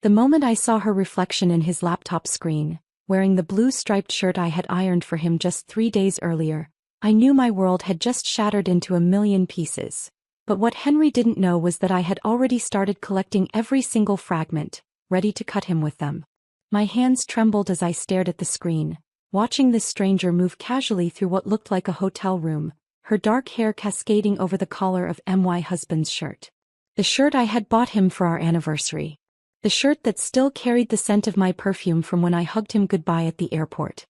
The moment I saw her reflection in his laptop screen, wearing the blue striped shirt I had ironed for him just 3 days earlier, I knew my world had just shattered into a million pieces. But what Henry didn't know was that I had already started collecting every single fragment, ready to cut him with them. My hands trembled as I stared at the screen, watching this stranger move casually through what looked like a hotel room, her dark hair cascading over the collar of my husband's shirt. The shirt I had bought him for our anniversary. The shirt that still carried the scent of my perfume from when I hugged him goodbye at the airport.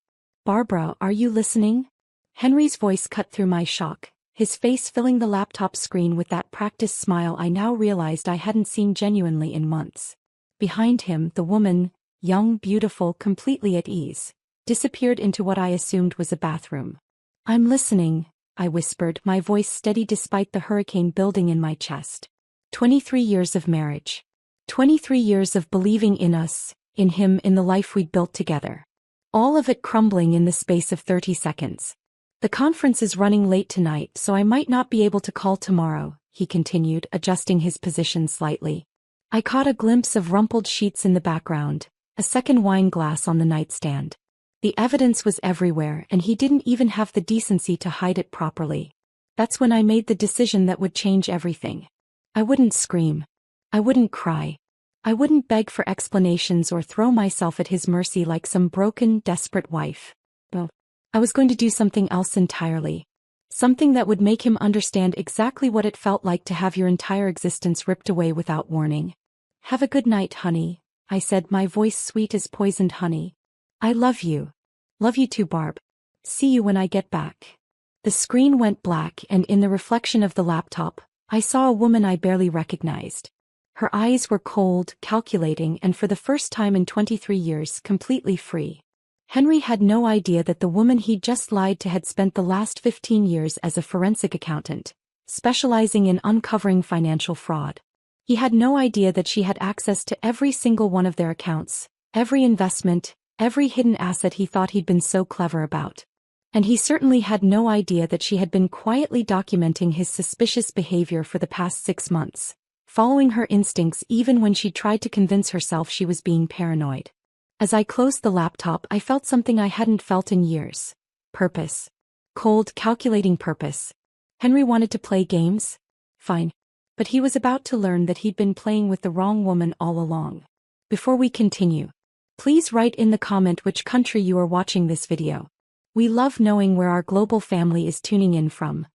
"Barbara, are you listening?" Henry's voice cut through my shock, his face filling the laptop screen with that practiced smile I now realized I hadn't seen genuinely in months. Behind him, the woman, young, beautiful, completely at ease, disappeared into what I assumed was a bathroom. "I'm listening," I whispered, my voice steady despite the hurricane building in my chest. 23 years of marriage. 23 years of believing in us, in him, in the life we'd built together. All of it crumbling in the space of 30 seconds. "The conference is running late tonight, so I might not be able to call tomorrow," he continued, adjusting his position slightly. I caught a glimpse of rumpled sheets in the background, a second wine glass on the nightstand. The evidence was everywhere, and he didn't even have the decency to hide it properly. That's when I made the decision that would change everything. I wouldn't scream. I wouldn't cry. I wouldn't beg for explanations or throw myself at his mercy like some broken, desperate wife. No. I was going to do something else entirely. Something that would make him understand exactly what it felt like to have your entire existence ripped away without warning. "Have a good night, honey," I said, my voice sweet as poisoned honey. "I love you. Love you too, Barb. See you when I get back." The screen went black, and in the reflection of the laptop, I saw a woman I barely recognized. Her eyes were cold, calculating, and for the first time in 23 years, completely free. Henry had no idea that the woman he'd just lied to had spent the last 15 years as a forensic accountant, specializing in uncovering financial fraud. He had no idea that she had access to every single one of their accounts, every investment, every hidden asset he thought he'd been so clever about. And he certainly had no idea that she had been quietly documenting his suspicious behavior for the past 6 months, following her instincts even when she tried to convince herself she was being paranoid. As I closed the laptop, I felt something I hadn't felt in years. Purpose. Cold, calculating purpose. Henry wanted to play games? Fine. But he was about to learn that he'd been playing with the wrong woman all along. Before we continue, please write in the comment which country you are watching this video. We love knowing where our global family is tuning in from.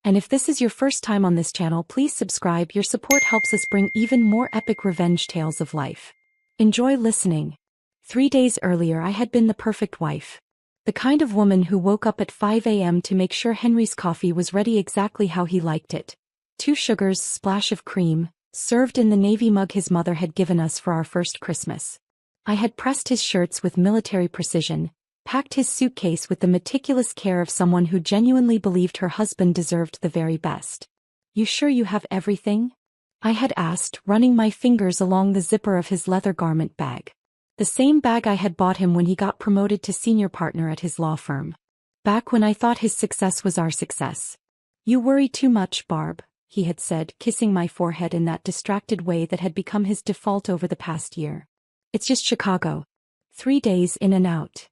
And if this is your first time on this channel, please subscribe. Your support helps us bring even more epic revenge tales of life. Enjoy listening. 3 days earlier I had been the perfect wife. The kind of woman who woke up at 5 a.m. to make sure Henry's coffee was ready exactly how he liked it. 2 sugars, splash of cream, served in the navy mug his mother had given us for our first Christmas. I had pressed his shirts with military precision, packed his suitcase with the meticulous care of someone who genuinely believed her husband deserved the very best. "You sure you have everything?" I had asked, running my fingers along the zipper of his leather garment bag. The same bag I had bought him when he got promoted to senior partner at his law firm. Back when I thought his success was our success. "You worry too much, Barb," he had said, kissing my forehead in that distracted way that had become his default over the past year. "It's just Chicago. 3 days in and out."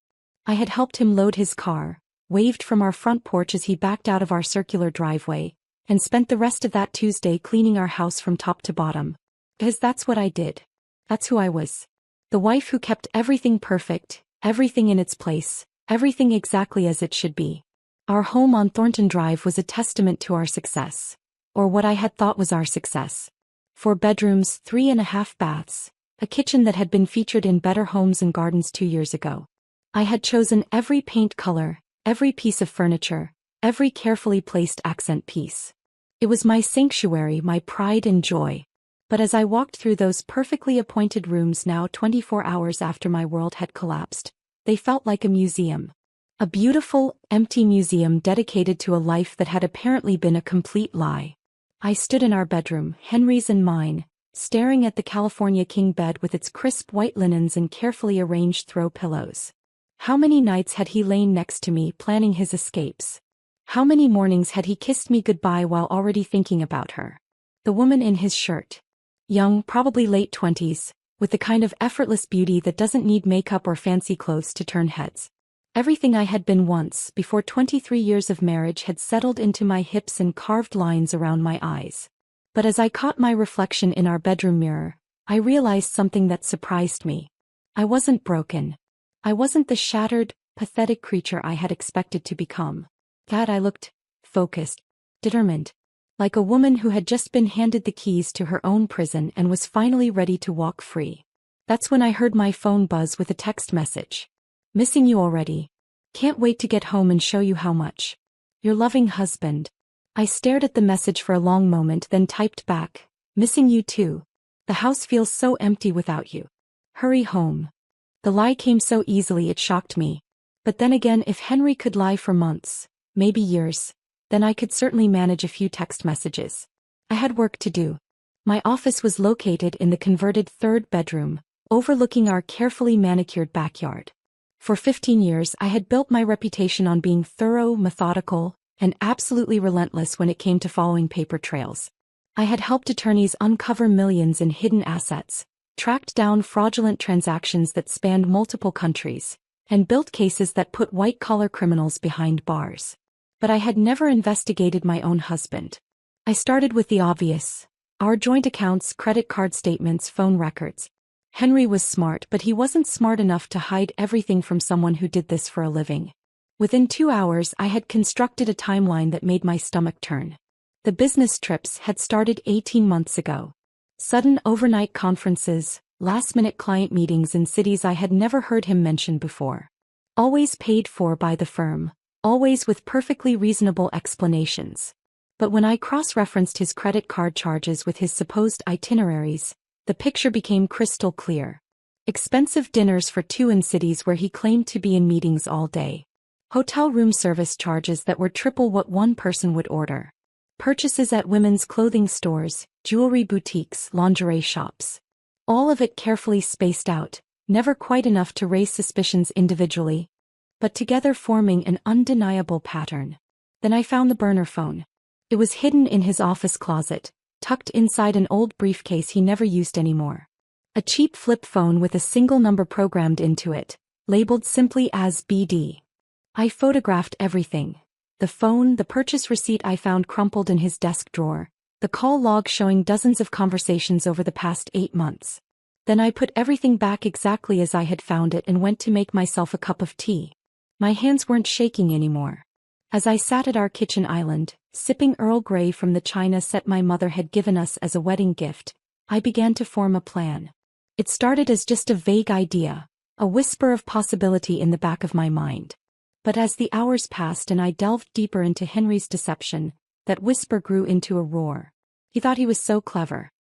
I had helped him load his car, waved from our front porch as he backed out of our circular driveway, and spent the rest of that Tuesday cleaning our house from top to bottom. Because that's what I did. That's who I was. The wife who kept everything perfect, everything in its place, everything exactly as it should be. Our home on Thornton Drive was a testament to our success. Or what I had thought was our success. 4 bedrooms, 3.5 baths, a kitchen that had been featured in Better Homes and Gardens 2 years ago. I had chosen every paint color, every piece of furniture, every carefully placed accent piece. It was my sanctuary, my pride and joy. But as I walked through those perfectly appointed rooms now 24 hours after my world had collapsed, they felt like a museum. A beautiful, empty museum dedicated to a life that had apparently been a complete lie. I stood in our bedroom, Henry's and mine, staring at the California king bed with its crisp white linens and carefully arranged throw pillows. How many nights had he lain next to me planning his escapes? How many mornings had he kissed me goodbye while already thinking about her? The woman in his shirt. Young, probably late 20s, with the kind of effortless beauty that doesn't need makeup or fancy clothes to turn heads. Everything I had been once, before 23 years of marriage, had settled into my hips and carved lines around my eyes. But as I caught my reflection in our bedroom mirror, I realized something that surprised me. I wasn't broken. I wasn't the shattered, pathetic creature I had expected to become. Instead, I looked focused, determined, like a woman who had just been handed the keys to her own prison and was finally ready to walk free. That's when I heard my phone buzz with a text message. "Missing you already. Can't wait to get home and show you how much. Your loving husband." I stared at the message for a long moment, then typed back, "Missing you too. The house feels so empty without you. Hurry home." The lie came so easily it shocked me. But then again, if Henry could lie for months, maybe years, then I could certainly manage a few text messages. I had work to do. My office was located in the converted third bedroom, overlooking our carefully manicured backyard. For 15 years I had built my reputation on being thorough, methodical, and absolutely relentless when it came to following paper trails. I had helped attorneys uncover millions in hidden assets, tracked down fraudulent transactions that spanned multiple countries, and built cases that put white-collar criminals behind bars. But I had never investigated my own husband. I started with the obvious: our joint accounts, credit card statements, phone records. Henry was smart, but he wasn't smart enough to hide everything from someone who did this for a living. Within 2 hours I had constructed a timeline that made my stomach turn. The business trips had started 18 months ago. Sudden overnight conferences, last-minute client meetings in cities I had never heard him mention before. Always paid for by the firm, always with perfectly reasonable explanations. But when I cross-referenced his credit card charges with his supposed itineraries, the picture became crystal clear. Expensive dinners for two in cities where he claimed to be in meetings all day. Hotel room service charges that were triple what one person would order. Purchases at women's clothing stores, jewelry boutiques, lingerie shops. All of it carefully spaced out, never quite enough to raise suspicions individually, but together forming an undeniable pattern. Then I found the burner phone. It was hidden in his office closet, tucked inside an old briefcase he never used anymore. A cheap flip phone with a single number programmed into it, labeled simply as BD. I photographed everything. The phone, the purchase receipt I found crumpled in his desk drawer, the call log showing dozens of conversations over the past 8 months. Then I put everything back exactly as I had found it and went to make myself a cup of tea. My hands weren't shaking anymore. As I sat at our kitchen island, sipping Earl Grey from the china set my mother had given us as a wedding gift, I began to form a plan. It started as just a vague idea, a whisper of possibility in the back of my mind. But as the hours passed and I delved deeper into Henry's deception, that whisper grew into a roar. He thought he was so clever.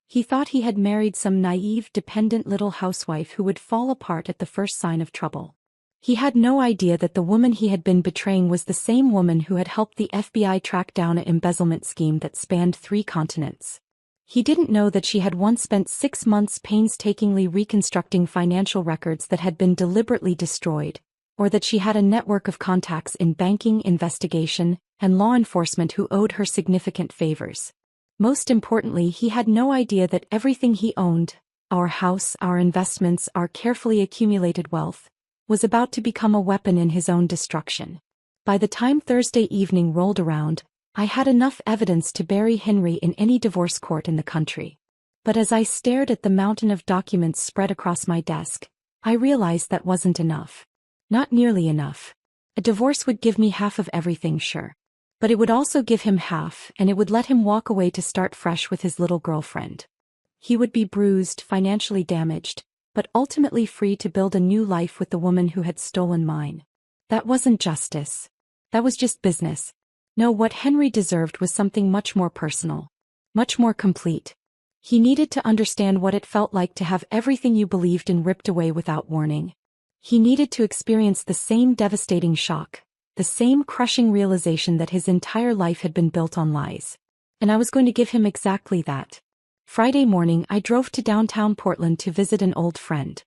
He thought he had married some naive, dependent little housewife who would fall apart at the first sign of trouble. He had no idea that the woman he had been betraying was the same woman who had helped the FBI track down an embezzlement scheme that spanned 3 continents. He didn't know that she had once spent 6 months painstakingly reconstructing financial records that had been deliberately destroyed, or that she had a network of contacts in banking, investigation, and law enforcement who owed her significant favors. Most importantly, he had no idea that everything he owned, our house, our investments, our carefully accumulated wealth, was about to become a weapon in his own destruction. By the time Thursday evening rolled around, I had enough evidence to bury Henry in any divorce court in the country. But as I stared at the mountain of documents spread across my desk, I realized that wasn't enough. Not nearly enough. A divorce would give me half of everything, sure. But it would also give him half, and it would let him walk away to start fresh with his little girlfriend. He would be bruised, financially damaged, but ultimately free to build a new life with the woman who had stolen mine. That wasn't justice. That was just business. No, what Henry deserved was something much more personal. Much more complete. He needed to understand what it felt like to have everything you believed in ripped away without warning. He needed to experience the same devastating shock, the same crushing realization that his entire life had been built on lies. And I was going to give him exactly that. Friday morning I drove to downtown Portland to visit an old friend.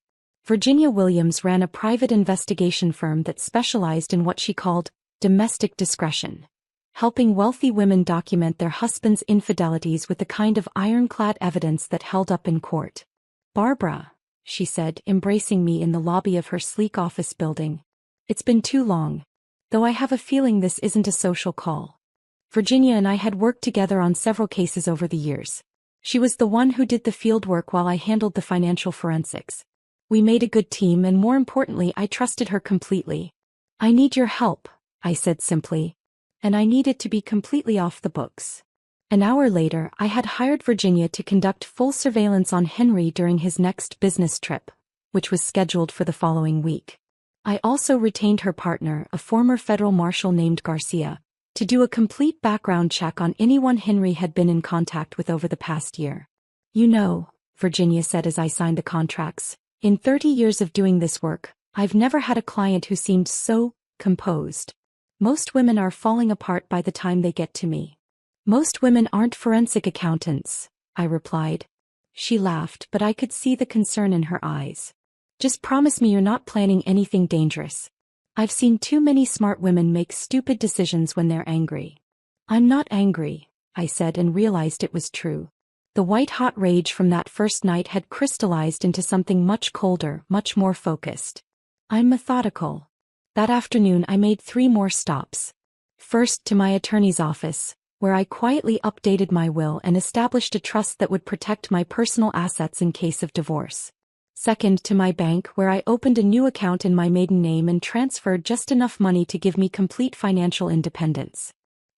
Virginia Williams ran a private investigation firm that specialized in what she called domestic discretion, helping wealthy women document their husbands' infidelities with the kind of ironclad evidence that held up in court. Barbara, she said, embracing me in the lobby of her sleek office building. It's been too long. Though I have a feeling this isn't a social call. Virginia and I had worked together on several cases over the years. She was the one who did the field work while I handled the financial forensics. We made a good team, and more importantly, I trusted her completely. I need your help, I said simply. And I need it to be completely off the books. An hour later, I had hired Virginia to conduct full surveillance on Henry during his next business trip, which was scheduled for the following week. I also retained her partner, a former federal marshal named Garcia, to do a complete background check on anyone Henry had been in contact with over the past year. You know, Virginia said as I signed the contracts, in 30 years of doing this work, I've never had a client who seemed so composed. Most women are falling apart by the time they get to me. Most women aren't forensic accountants, I replied. She laughed, but I could see the concern in her eyes. Just promise me you're not planning anything dangerous. I've seen too many smart women make stupid decisions when they're angry. I'm not angry, I said, and realized it was true. The white-hot rage from that first night had crystallized into something much colder, much more focused. I'm methodical. That afternoon I made 3 more stops. First, to my attorney's office, where I quietly updated my will and established a trust that would protect my personal assets in case of divorce. Second, to my bank, where I opened a new account in my maiden name and transferred just enough money to give me complete financial independence.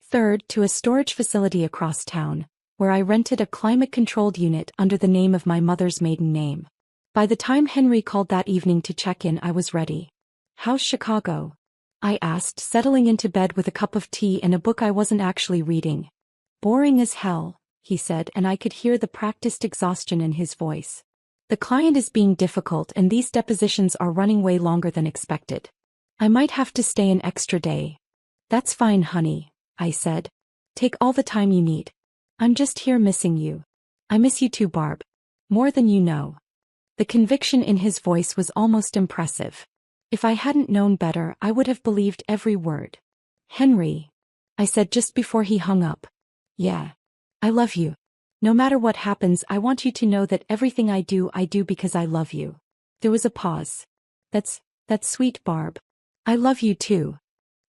Third, to a storage facility across town, where I rented a climate-controlled unit under the name of my mother's maiden name. By the time Henry called that evening to check in, I was ready. "How's Chicago?" I asked, settling into bed with a cup of tea and a book I wasn't actually reading. "Boring as hell," he said, and I could hear the practiced exhaustion in his voice. "The client is being difficult, and these depositions are running way longer than expected. I might have to stay an extra day." "That's fine, honey," I said. "Take all the time you need. I'm just here missing you. I miss you too, Barb. More than you know." The conviction in his voice was almost impressive. If I hadn't known better, I would have believed every word. "Henry," I said just before he hung up. "Yeah. I love you. No matter what happens, I want you to know that everything I do because I love you." There was a pause. That's sweet, Barb. I love you too."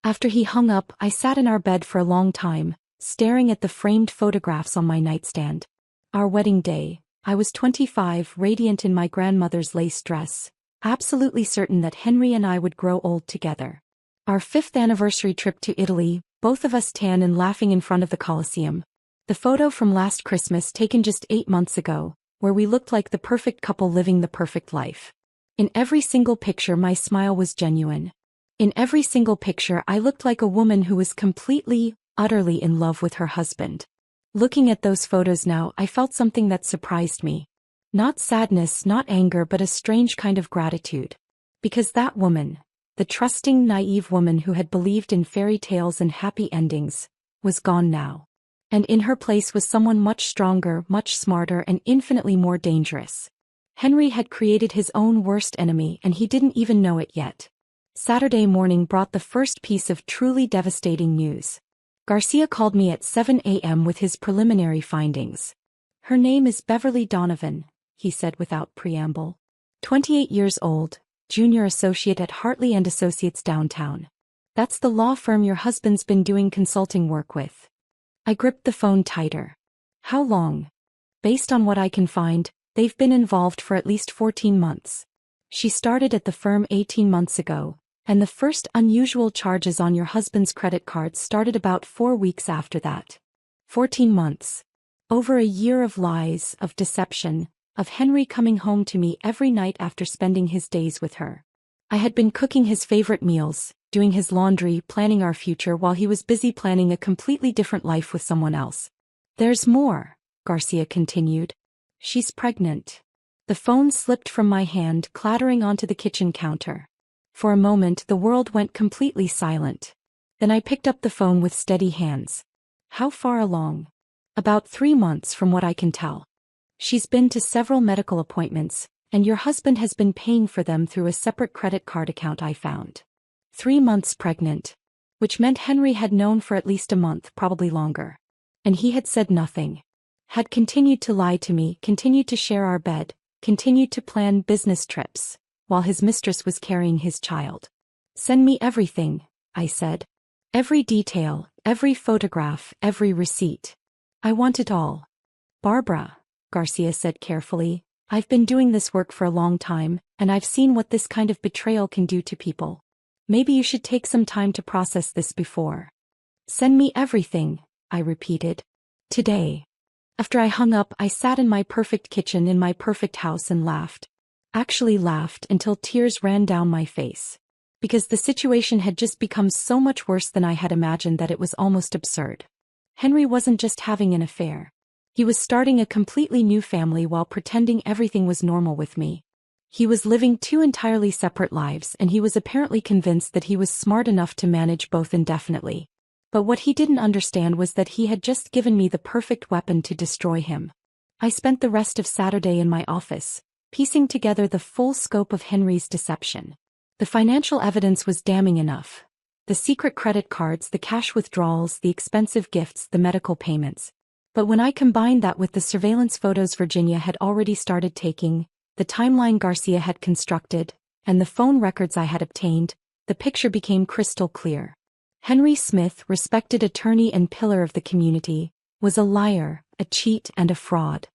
After he hung up, I sat in our bed for a long time, staring at the framed photographs on my nightstand. Our wedding day. I was 25, radiant in my grandmother's lace dress, absolutely certain that Henry and I would grow old together. Our 5th anniversary trip to Italy, both of us tan and laughing in front of the Colosseum. The photo from last Christmas taken just 8 months ago, where we looked like the perfect couple living the perfect life. In every single picture my smile was genuine. In every single picture I looked like a woman who was completely, utterly in love with her husband. Looking at those photos now, I felt something that surprised me. Not sadness, not anger, but a strange kind of gratitude. Because that woman, the trusting, naive woman who had believed in fairy tales and happy endings, was gone now. And in her place was someone much stronger, much smarter, and infinitely more dangerous. Henry had created his own worst enemy, and he didn't even know it yet. Saturday morning brought the first piece of truly devastating news. Garcia called me at 7 a.m. with his preliminary findings. "Her name is Beverly Donovan," he said without preamble. 28 years old, junior associate at Hartley & Associates downtown. "That's the law firm your husband's been doing consulting work with." I gripped the phone tighter. "How long?" "Based on what I can find, they've been involved for at least 14 months. She started at the firm 18 months ago, and the first unusual charges on your husband's credit cards started about 4 weeks after that. 14 months. Over a year of lies, of deception, of Henry coming home to me every night after spending his days with her. I had been cooking his favorite meals, doing his laundry, planning our future while he was busy planning a completely different life with someone else. There's more, Garcia continued. She's pregnant. The phone slipped from my hand, clattering onto the kitchen counter. For a moment, the world went completely silent. Then I picked up the phone with steady hands. How far along? About 3 months from what I can tell. She's been to several medical appointments, and your husband has been paying for them through a separate credit card account I found. 3 months pregnant. Which meant Henry had known for at least a month, probably longer. And he had said nothing. Had continued to lie to me, continued to share our bed, continued to plan business trips, while his mistress was carrying his child. "Send me everything," I said. "Every detail, every photograph, every receipt. I want it all." "Barbara," Garcia said carefully, "I've been doing this work for a long time, and I've seen what this kind of betrayal can do to people. Maybe you should take some time to process this before." "Send me everything," I repeated. "Today." After I hung up, I sat in my perfect kitchen in my perfect house and laughed. Actually laughed until tears ran down my face. Because the situation had just become so much worse than I had imagined that it was almost absurd. Henry wasn't just having an affair. He was starting a completely new family while pretending everything was normal with me. He was living two entirely separate lives, and he was apparently convinced that he was smart enough to manage both indefinitely. But what he didn't understand was that he had just given me the perfect weapon to destroy him. I spent the rest of Saturday in my office, piecing together the full scope of Henry's deception. The financial evidence was damning enough. The secret credit cards, the cash withdrawals, the expensive gifts, the medical payments. But when I combined that with the surveillance photos Virginia had already started taking, the timeline Garcia had constructed, and the phone records I had obtained, the picture became crystal clear. Henry Smith, respected attorney and pillar of the community, was a liar, a cheat, and a fraud.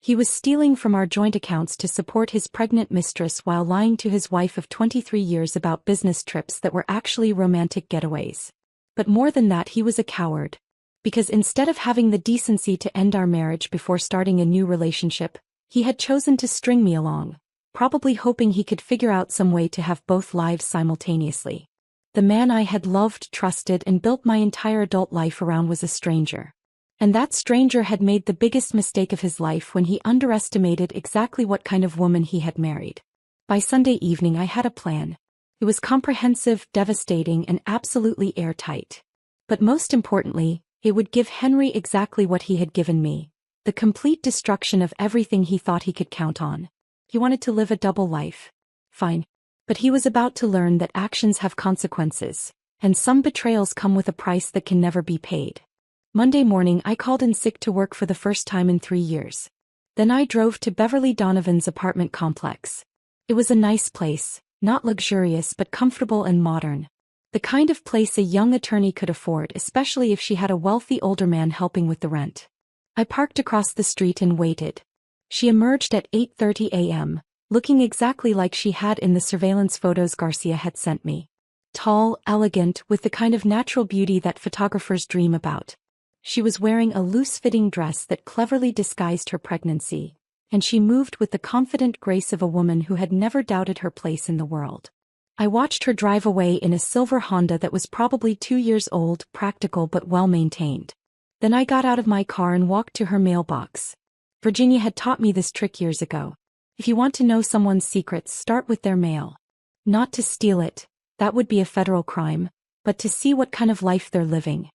He was stealing from our joint accounts to support his pregnant mistress while lying to his wife of 23 years about business trips that were actually romantic getaways. But more than that, he was a coward. Because instead of having the decency to end our marriage before starting a new relationship, he had chosen to string me along, probably hoping he could figure out some way to have both lives simultaneously. The man I had loved, trusted, and built my entire adult life around was a stranger. And that stranger had made the biggest mistake of his life when he underestimated exactly what kind of woman he had married. By Sunday evening I had a plan. It was comprehensive, devastating, and absolutely airtight. But most importantly, it would give Henry exactly what he had given me: the complete destruction of everything he thought he could count on. He wanted to live a double life. Fine. But he was about to learn that actions have consequences, and some betrayals come with a price that can never be paid. Monday morning I called in sick to work for the first time in 3 years. Then I drove to Beverly Donovan's apartment complex. It was a nice place, not luxurious but comfortable and modern. The kind of place a young attorney could afford, especially if she had a wealthy older man helping with the rent. I parked across the street and waited. She emerged at 8:30 a.m., looking exactly like she had in the surveillance photos Garcia had sent me. Tall, elegant, with the kind of natural beauty that photographers dream about. She was wearing a loose-fitting dress that cleverly disguised her pregnancy, and she moved with the confident grace of a woman who had never doubted her place in the world. I watched her drive away in a silver Honda that was probably 2 years old, practical but well-maintained. Then I got out of my car and walked to her mailbox. Virginia had taught me this trick years ago. If you want to know someone's secrets, start with their mail. Not to steal it, that would be a federal crime, but to see what kind of life they're living.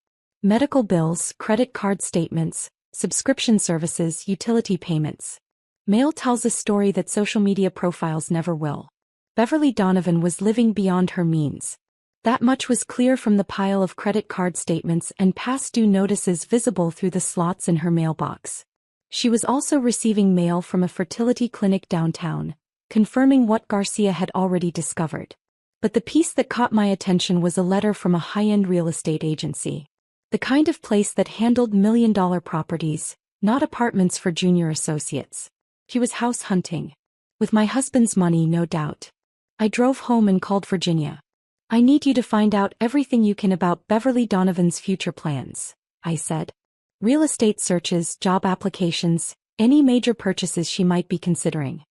Medical bills, credit card statements, subscription services, utility payments. Mail tells a story that social media profiles never will. Beverly Donovan was living beyond her means. That much was clear from the pile of credit card statements and past due notices visible through the slots in her mailbox. She was also receiving mail from a fertility clinic downtown, confirming what Garcia had already discovered. But the piece that caught my attention was a letter from a high-end real estate agency. The kind of place that handled million-dollar properties, not apartments for junior associates. She was house hunting. With my husband's money, no doubt. I drove home and called Virginia. "I need you to find out everything you can about Beverly Donovan's future plans," I said. "Real estate searches, job applications, any major purchases she might be considering.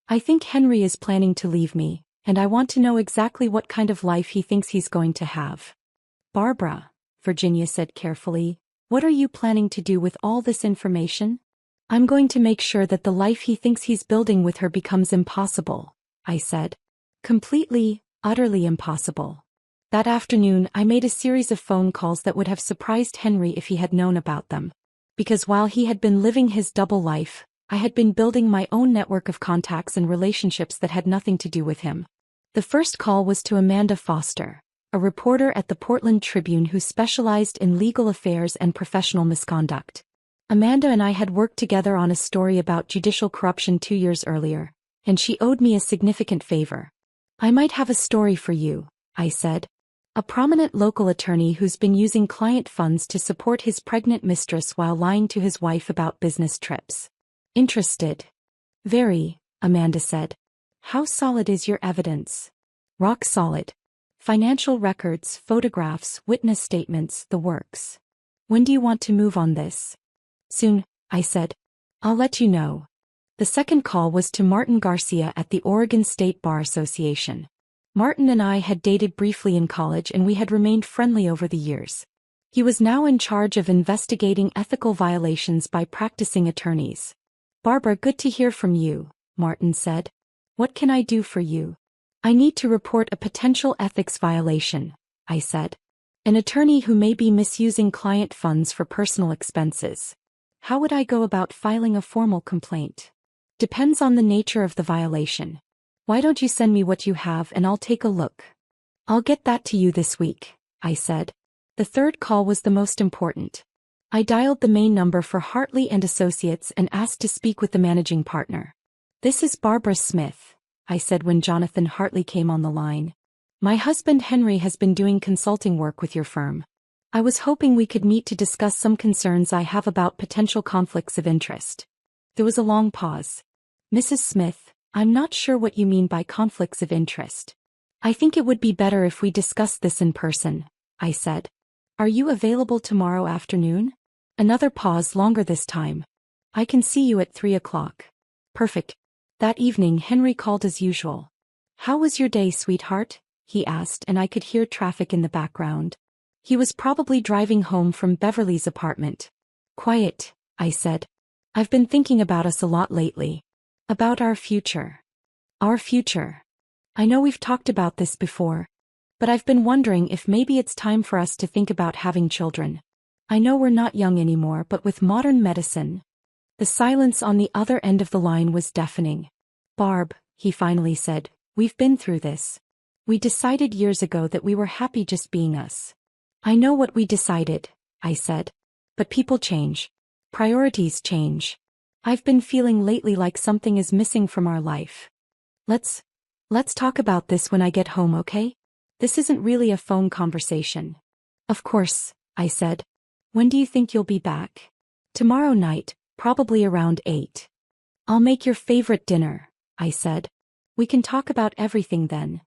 I think Henry is planning to leave me, and I want to know exactly what kind of life he thinks he's going to have." "Barbara," Virginia said carefully, "what are you planning to do with all this information?" "I'm going to make sure that the life he thinks he's building with her becomes impossible," I said. Completely, utterly impossible. That afternoon I made a series of phone calls that would have surprised Henry if he had known about them. Because while he had been living his double life, I had been building my own network of contacts and relationships that had nothing to do with him. The first call was to Amanda Foster, a reporter at the Portland Tribune who specialized in legal affairs and professional misconduct. Amanda and I had worked together on a story about judicial corruption 2 years earlier, and she owed me a significant favor. I might have a story for you, I said. A prominent local attorney who's been using client funds to support his pregnant mistress while lying to his wife about business trips. Interested? Very, Amanda said. How solid is your evidence? Rock solid. Financial records, photographs, witness statements, the works. When do you want to move on this? Soon, I said. I'll let you know. The second call was to Martin Garcia at the Oregon State Bar Association. Martin and I had dated briefly in college and we had remained friendly over the years. He was now in charge of investigating ethical violations by practicing attorneys. Barbara, good to hear from you, Martin said. What can I do for you? I need to report a potential ethics violation, I said. An attorney who may be misusing client funds for personal expenses. How would I go about filing a formal complaint? Depends on the nature of the violation. Why don't you send me what you have and I'll take a look? I'll get that to you this week, I said. The third call was the most important. I dialed the main number for Hartley and Associates and asked to speak with the managing partner. This is Barbara Smith, I said when Jonathan Hartley came on the line. My husband Henry has been doing consulting work with your firm. I was hoping we could meet to discuss some concerns I have about potential conflicts of interest. There was a long pause. Mrs. Smith, I'm not sure what you mean by conflicts of interest. I think it would be better if we discuss this in person, I said. Are you available tomorrow afternoon? Another pause, longer this time. I can see you at 3 o'clock. Perfect. That evening Henry called as usual. How was your day, sweetheart? He asked, and I could hear traffic in the background. He was probably driving home from Beverly's apartment. Quiet, I said. I've been thinking about us a lot lately. About our future. Our future. I know we've talked about this before, but I've been wondering if maybe it's time for us to think about having children. I know we're not young anymore, but with modern medicine. The silence on the other end of the line was deafening. Barb, he finally said, we've been through this. We decided years ago that we were happy just being us. I know what we decided, I said. But people change. Priorities change. I've been feeling lately like something is missing from our life. Let's talk about this when I get home, okay? This isn't really a phone conversation. Of course, I said. When do you think you'll be back? Tomorrow night, probably around 8. I'll make your favorite dinner, I said. We can talk about everything then.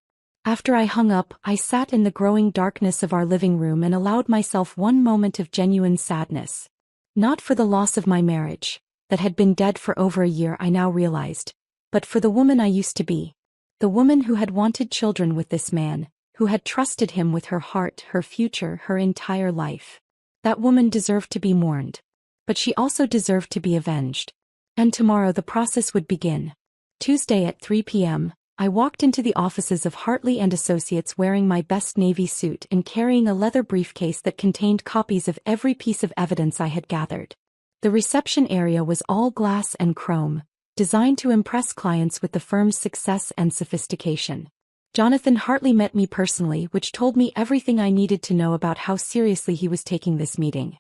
After I hung up, I sat in the growing darkness of our living room and allowed myself one moment of genuine sadness. Not for the loss of my marriage, that had been dead for over a year, I now realized, but for the woman I used to be. The woman who had wanted children with this man, who had trusted him with her heart, her future, her entire life. That woman deserved to be mourned. But she also deserved to be avenged. And tomorrow the process would begin. Tuesday at 3 p.m., I walked into the offices of Hartley and Associates wearing my best navy suit and carrying a leather briefcase that contained copies of every piece of evidence I had gathered. The reception area was all glass and chrome, designed to impress clients with the firm's success and sophistication. Jonathan Hartley met me personally, which told me everything I needed to know about how seriously he was taking this meeting.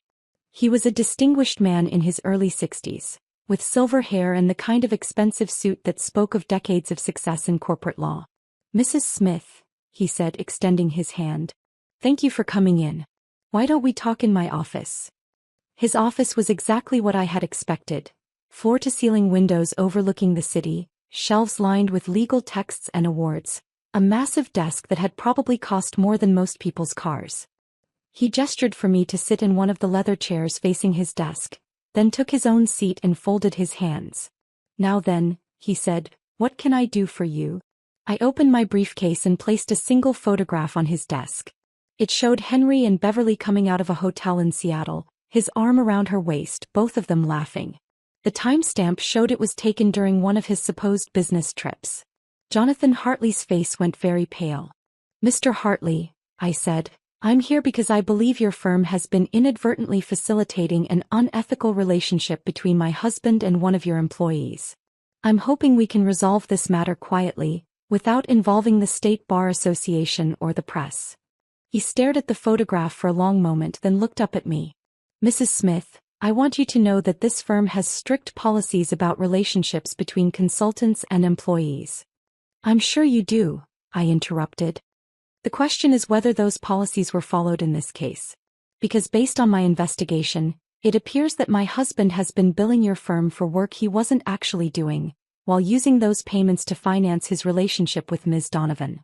He was a distinguished man in his early 60s. With silver hair and the kind of expensive suit that spoke of decades of success in corporate law. Mrs. Smith, he said, extending his hand. Thank you for coming in. Why don't we talk in my office? His office was exactly what I had expected. Floor-to-ceiling windows overlooking the city, shelves lined with legal texts and awards, a massive desk that had probably cost more than most people's cars. He gestured for me to sit in one of the leather chairs facing his desk, then took his own seat and folded his hands. Now then, he said, what can I do for you? I opened my briefcase and placed a single photograph on his desk. It showed Henry and Beverly coming out of a hotel in Seattle, his arm around her waist, both of them laughing. The timestamp showed it was taken during one of his supposed business trips. Jonathan Hartley's face went very pale. Mr. Hartley, I said, I'm here because I believe your firm has been inadvertently facilitating an unethical relationship between my husband and one of your employees. I'm hoping we can resolve this matter quietly, without involving the State Bar Association or the press. He stared at the photograph for a long moment, then looked up at me. Mrs. Smith, I want you to know that this firm has strict policies about relationships between consultants and employees. I'm sure you do, I interrupted. The question is whether those policies were followed in this case. Because based on my investigation, it appears that my husband has been billing your firm for work he wasn't actually doing, while using those payments to finance his relationship with Ms. Donovan.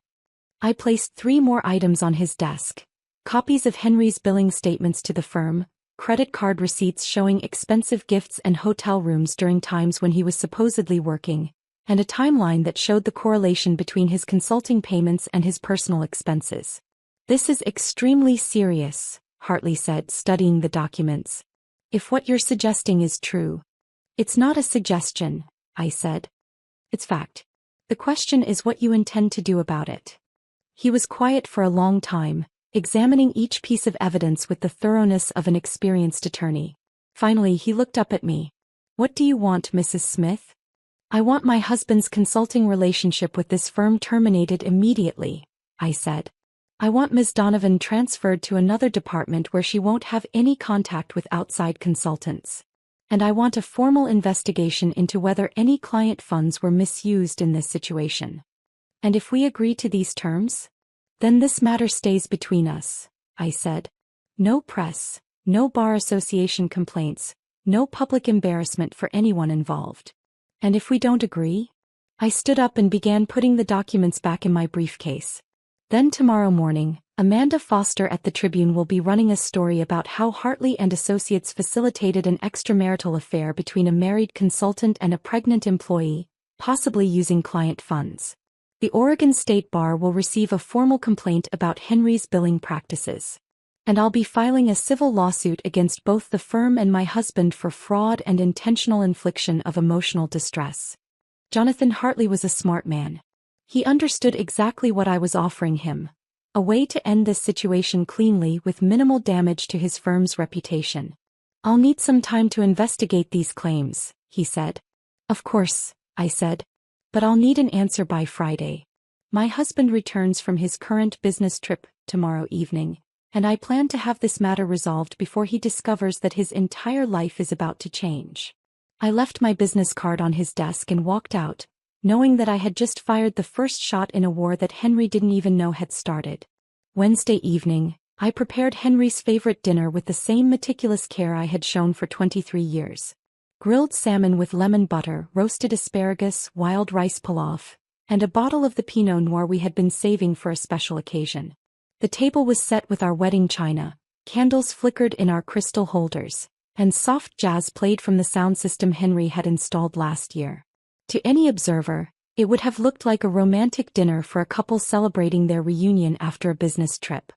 I placed 3 more items on his desk: copies of Henry's billing statements to the firm, credit card receipts showing expensive gifts and hotel rooms during times when he was supposedly working, and a timeline that showed the correlation between his consulting payments and his personal expenses. This is extremely serious, Hartley said, studying the documents. If what you're suggesting is true. It's not a suggestion, I said. It's fact. The question is what you intend to do about it. He was quiet for a long time, examining each piece of evidence with the thoroughness of an experienced attorney. Finally he looked up at me. What do you want, Mrs. Smith? I want my husband's consulting relationship with this firm terminated immediately, I said. I want Ms. Donovan transferred to another department where she won't have any contact with outside consultants. And I want a formal investigation into whether any client funds were misused in this situation. And if we agree to these terms? Then this matter stays between us, I said. No press, no bar association complaints, no public embarrassment for anyone involved. And if we don't agree? I stood up and began putting the documents back in my briefcase. Then tomorrow morning, Amanda Foster at the Tribune will be running a story about how Hartley and Associates facilitated an extramarital affair between a married consultant and a pregnant employee, possibly using client funds. The Oregon State Bar will receive a formal complaint about Henry's billing practices. And I'll be filing a civil lawsuit against both the firm and my husband for fraud and intentional infliction of emotional distress. Jonathan Hartley was a smart man. He understood exactly what I was offering him. A way to end this situation cleanly with minimal damage to his firm's reputation. I'll need some time to investigate these claims, he said. Of course, I said. But I'll need an answer by Friday. My husband returns from his current business trip tomorrow evening, and I plan to have this matter resolved before he discovers that his entire life is about to change. I left my business card on his desk and walked out, knowing that I had just fired the first shot in a war that Henry didn't even know had started. Wednesday evening, I prepared Henry's favorite dinner with the same meticulous care I had shown for 23 years. Grilled salmon with lemon butter, roasted asparagus, wild rice pilaf, and a bottle of the Pinot Noir we had been saving for a special occasion. The table was set with our wedding china, candles flickered in our crystal holders, and soft jazz played from the sound system Henry had installed last year. To any observer, it would have looked like a romantic dinner for a couple celebrating their reunion after a business trip.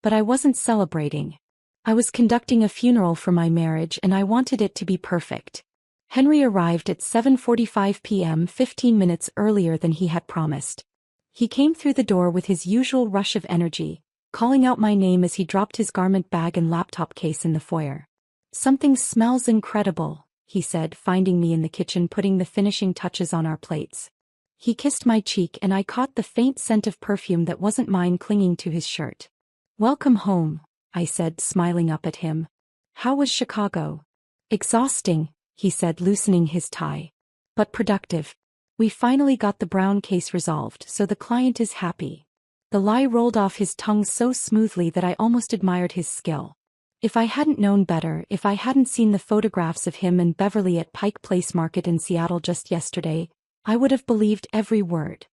But I wasn't celebrating. I was conducting a funeral for my marriage and I wanted it to be perfect. Henry arrived at 7:45 p.m., 15 minutes earlier than he had promised. He came through the door with his usual rush of energy, calling out my name as he dropped his garment bag and laptop case in the foyer. Something smells incredible, he said, finding me in the kitchen putting the finishing touches on our plates. He kissed my cheek and I caught the faint scent of perfume that wasn't mine clinging to his shirt. Welcome home, I said, smiling up at him. How was Chicago? Exhausting, he said, loosening his tie. But productive. We finally got the Brown case resolved, so the client is happy. The lie rolled off his tongue so smoothly that I almost admired his skill. If I hadn't known better, if I hadn't seen the photographs of him and Beverly at Pike Place Market in Seattle just yesterday, I would have believed every word.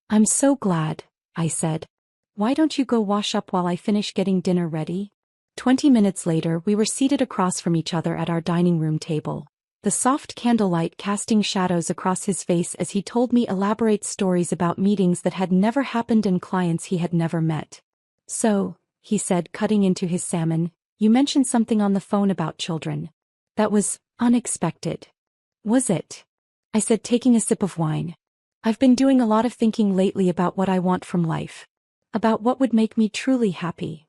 I'm so glad, I said. Why don't you go wash up while I finish getting dinner ready? 20 minutes later we were seated across from each other at our dining room table, the soft candlelight casting shadows across his face as he told me elaborate stories about meetings that had never happened and clients he had never met. So, he said, cutting into his salmon, you mentioned something on the phone about children. That was unexpected. Was it? I said, taking a sip of wine. I've been doing a lot of thinking lately about what I want from life. About what would make me truly happy.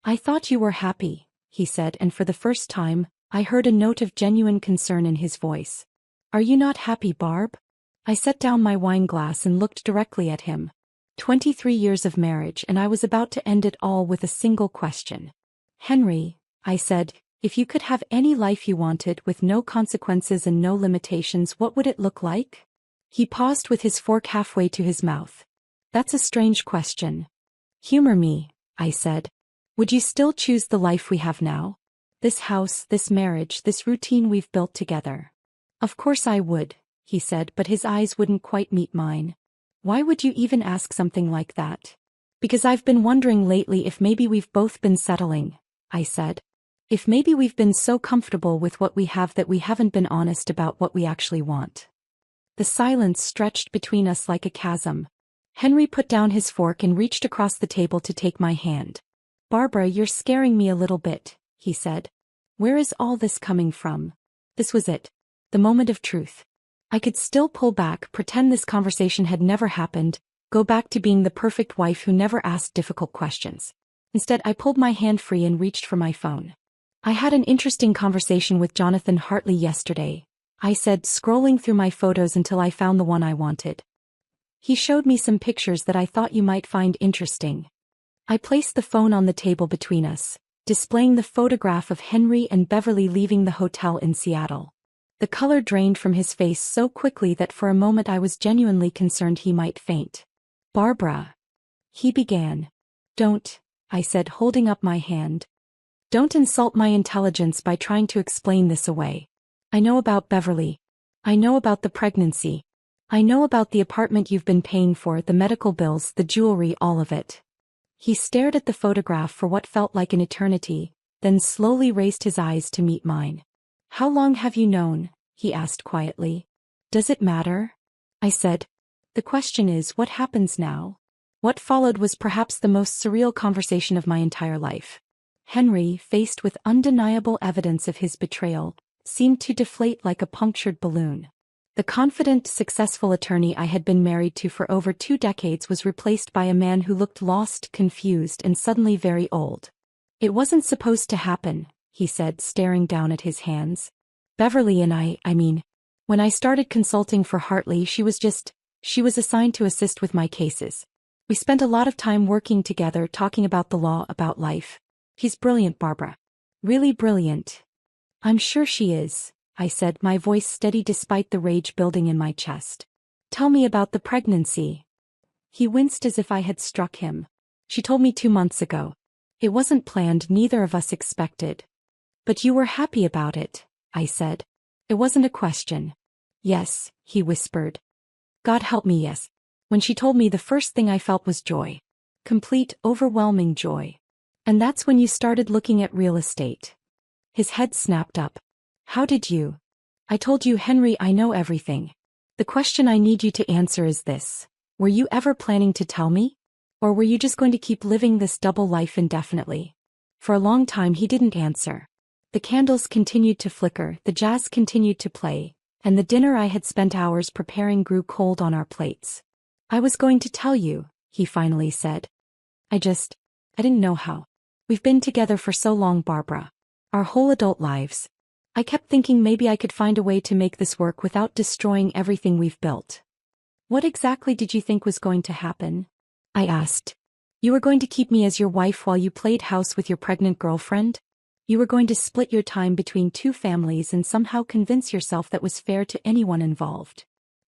I thought you were happy, he said, and for the first time, I heard a note of genuine concern in his voice. Are you not happy, Barb? I set down my wine glass and looked directly at him. 23 years of marriage and I was about to end it all with a single question. Henry, I said, If you could have any life you wanted with no consequences and no limitations, what would it look like? He paused with his fork halfway to his mouth. That's a strange question. Humor me, I said. Would you still choose the life we have now? This house, this marriage, this routine we've built together. Of course I would, he said, but his eyes wouldn't quite meet mine. Why would you even ask something like that? Because I've been wondering lately if maybe we've both been settling, I said. If maybe we've been so comfortable with what we have that we haven't been honest about what we actually want. The silence stretched between us like a chasm. Henry put down his fork and reached across the table to take my hand. Barbara, you're scaring me a little bit, he said. Where is all this coming from? This was it. The moment of truth. I could still pull back, pretend this conversation had never happened, go back to being the perfect wife who never asked difficult questions. Instead, I pulled my hand free and reached for my phone. I had an interesting conversation with Jonathan Hartley yesterday, I said, scrolling through my photos until I found the one I wanted. He showed me some pictures that I thought you might find interesting. I placed the phone on the table between us, displaying the photograph of Henry and Beverly leaving the hotel in Seattle. The color drained from his face so quickly that for a moment I was genuinely concerned he might faint. Barbara. He began. Don't, I said, holding up my hand. Don't insult my intelligence by trying to explain this away. I know about Beverly. I know about the pregnancy. I know about the apartment you've been paying for, the medical bills, the jewelry, all of it. He stared at the photograph for what felt like an eternity, then slowly raised his eyes to meet mine. How long have you known? He asked quietly. Does it matter? I said. The question is, what happens now? What followed was perhaps the most surreal conversation of my entire life. Henry, faced with undeniable evidence of his betrayal, seemed to deflate like a punctured balloon. The confident, successful attorney I had been married to for over 2 decades was replaced by a man who looked lost, confused, and suddenly very old. It wasn't supposed to happen, he said, staring down at his hands. Beverly and I mean, when I started consulting for Hartley, she was assigned to assist with my cases. We spent a lot of time working together, talking about the law, about life. He's brilliant, Barbara. Really brilliant. I'm sure she is, I said, my voice steady despite the rage building in my chest. Tell me about the pregnancy. He winced as if I had struck him. She told me 2 months ago. It wasn't planned, neither of us expected. But you were happy about it, I said. It wasn't a question. Yes, he whispered. God help me, yes. When she told me, the first thing I felt was joy. Complete, overwhelming joy. And that's when you started looking at real estate. His head snapped up. How did you? I told you, Henry, I know everything. The question I need you to answer is this. Were you ever planning to tell me? Or were you just going to keep living this double life indefinitely? For a long time he didn't answer. The candles continued to flicker, the jazz continued to play, and the dinner I had spent hours preparing grew cold on our plates. I was going to tell you, he finally said. I didn't know how. We've been together for so long, Barbara. Our whole adult lives. I kept thinking maybe I could find a way to make this work without destroying everything we've built. What exactly did you think was going to happen? I asked. You were going to keep me as your wife while you played house with your pregnant girlfriend? You were going to split your time between 2 families and somehow convince yourself that was fair to anyone involved.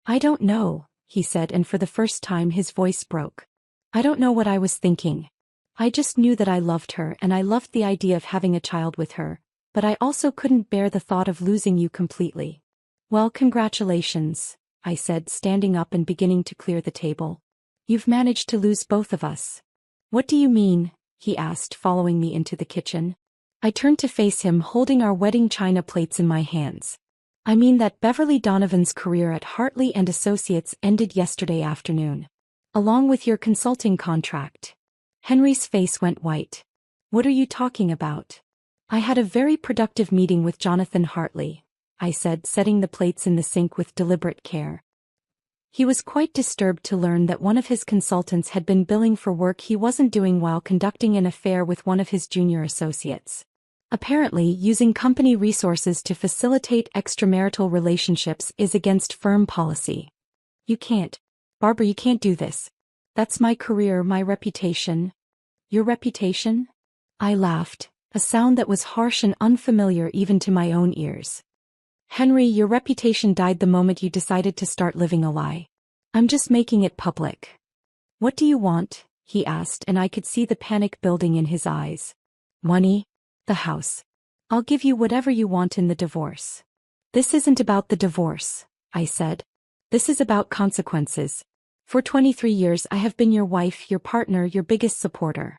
I don't know, he said, and for the first time his voice broke. I don't know what I was thinking. I just knew that I loved her and I loved the idea of having a child with her, but I also couldn't bear the thought of losing you completely. Well, congratulations, I said, standing up and beginning to clear the table. You've managed to lose both of us. What do you mean? He asked, following me into the kitchen. I turned to face him, holding our wedding china plates in my hands. I mean that Beverly Donovan's career at Hartley and Associates ended yesterday afternoon. Along with your consulting contract. Henry's face went white. What are you talking about? I had a very productive meeting with Jonathan Hartley, I said, setting the plates in the sink with deliberate care. He was quite disturbed to learn that one of his consultants had been billing for work he wasn't doing while conducting an affair with one of his junior associates. Apparently, using company resources to facilitate extramarital relationships is against firm policy. You can't. Barbara, you can't do this. That's my career, my reputation. Your reputation? I laughed. a sound that was harsh and unfamiliar even to my own ears. Henry, your reputation died the moment you decided to start living a lie. I'm just making it public. What do you want? He asked, and I could see the panic building in his eyes. Money? The house. I'll give you whatever you want in the divorce. This isn't about the divorce, I said. This is about consequences. For 23 years I have been your wife, your partner, your biggest supporter.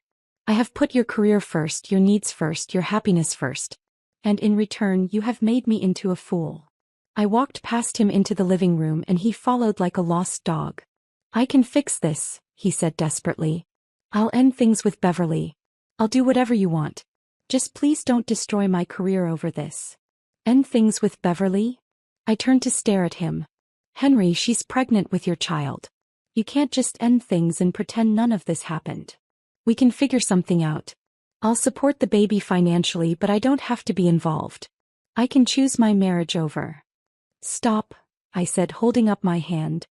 I have put your career first, your needs first, your happiness first. And in return you have made me into a fool. I walked past him into the living room and he followed like a lost dog. I can fix this, he said desperately. I'll end things with Beverly. I'll do whatever you want. Just please don't destroy my career over this. End things with Beverly? I turned to stare at him. Henry, she's pregnant with your child. You can't just end things and pretend none of this happened. We can figure something out. I'll support the baby financially, but I don't have to be involved. I can choose my marriage over. Stop, I said, holding up my hand.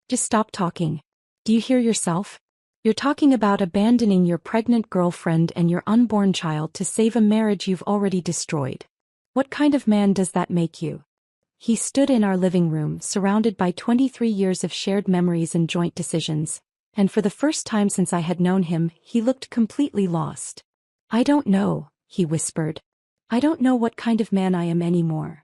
Just stop talking. Do you hear yourself? You're talking about abandoning your pregnant girlfriend and your unborn child to save a marriage you've already destroyed. What kind of man does that make you? He stood in our living room, surrounded by 23 years of shared memories and joint decisions, and for the first time since I had known him, he looked completely lost. I don't know, he whispered. I don't know what kind of man I am anymore.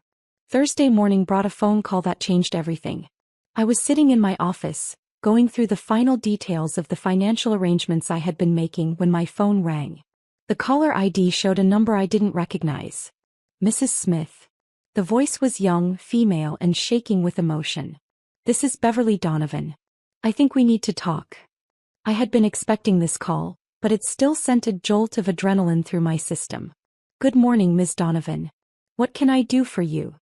Thursday morning brought a phone call that changed everything. I was sitting in my office, going through the final details of the financial arrangements I had been making when my phone rang. The caller ID showed a number I didn't recognize. Mrs. Smith. The voice was young, female, and shaking with emotion. This is Beverly Donovan. I think we need to talk. I had been expecting this call, but it still sent a jolt of adrenaline through my system. Good morning, Ms. Donovan. What can I do for you?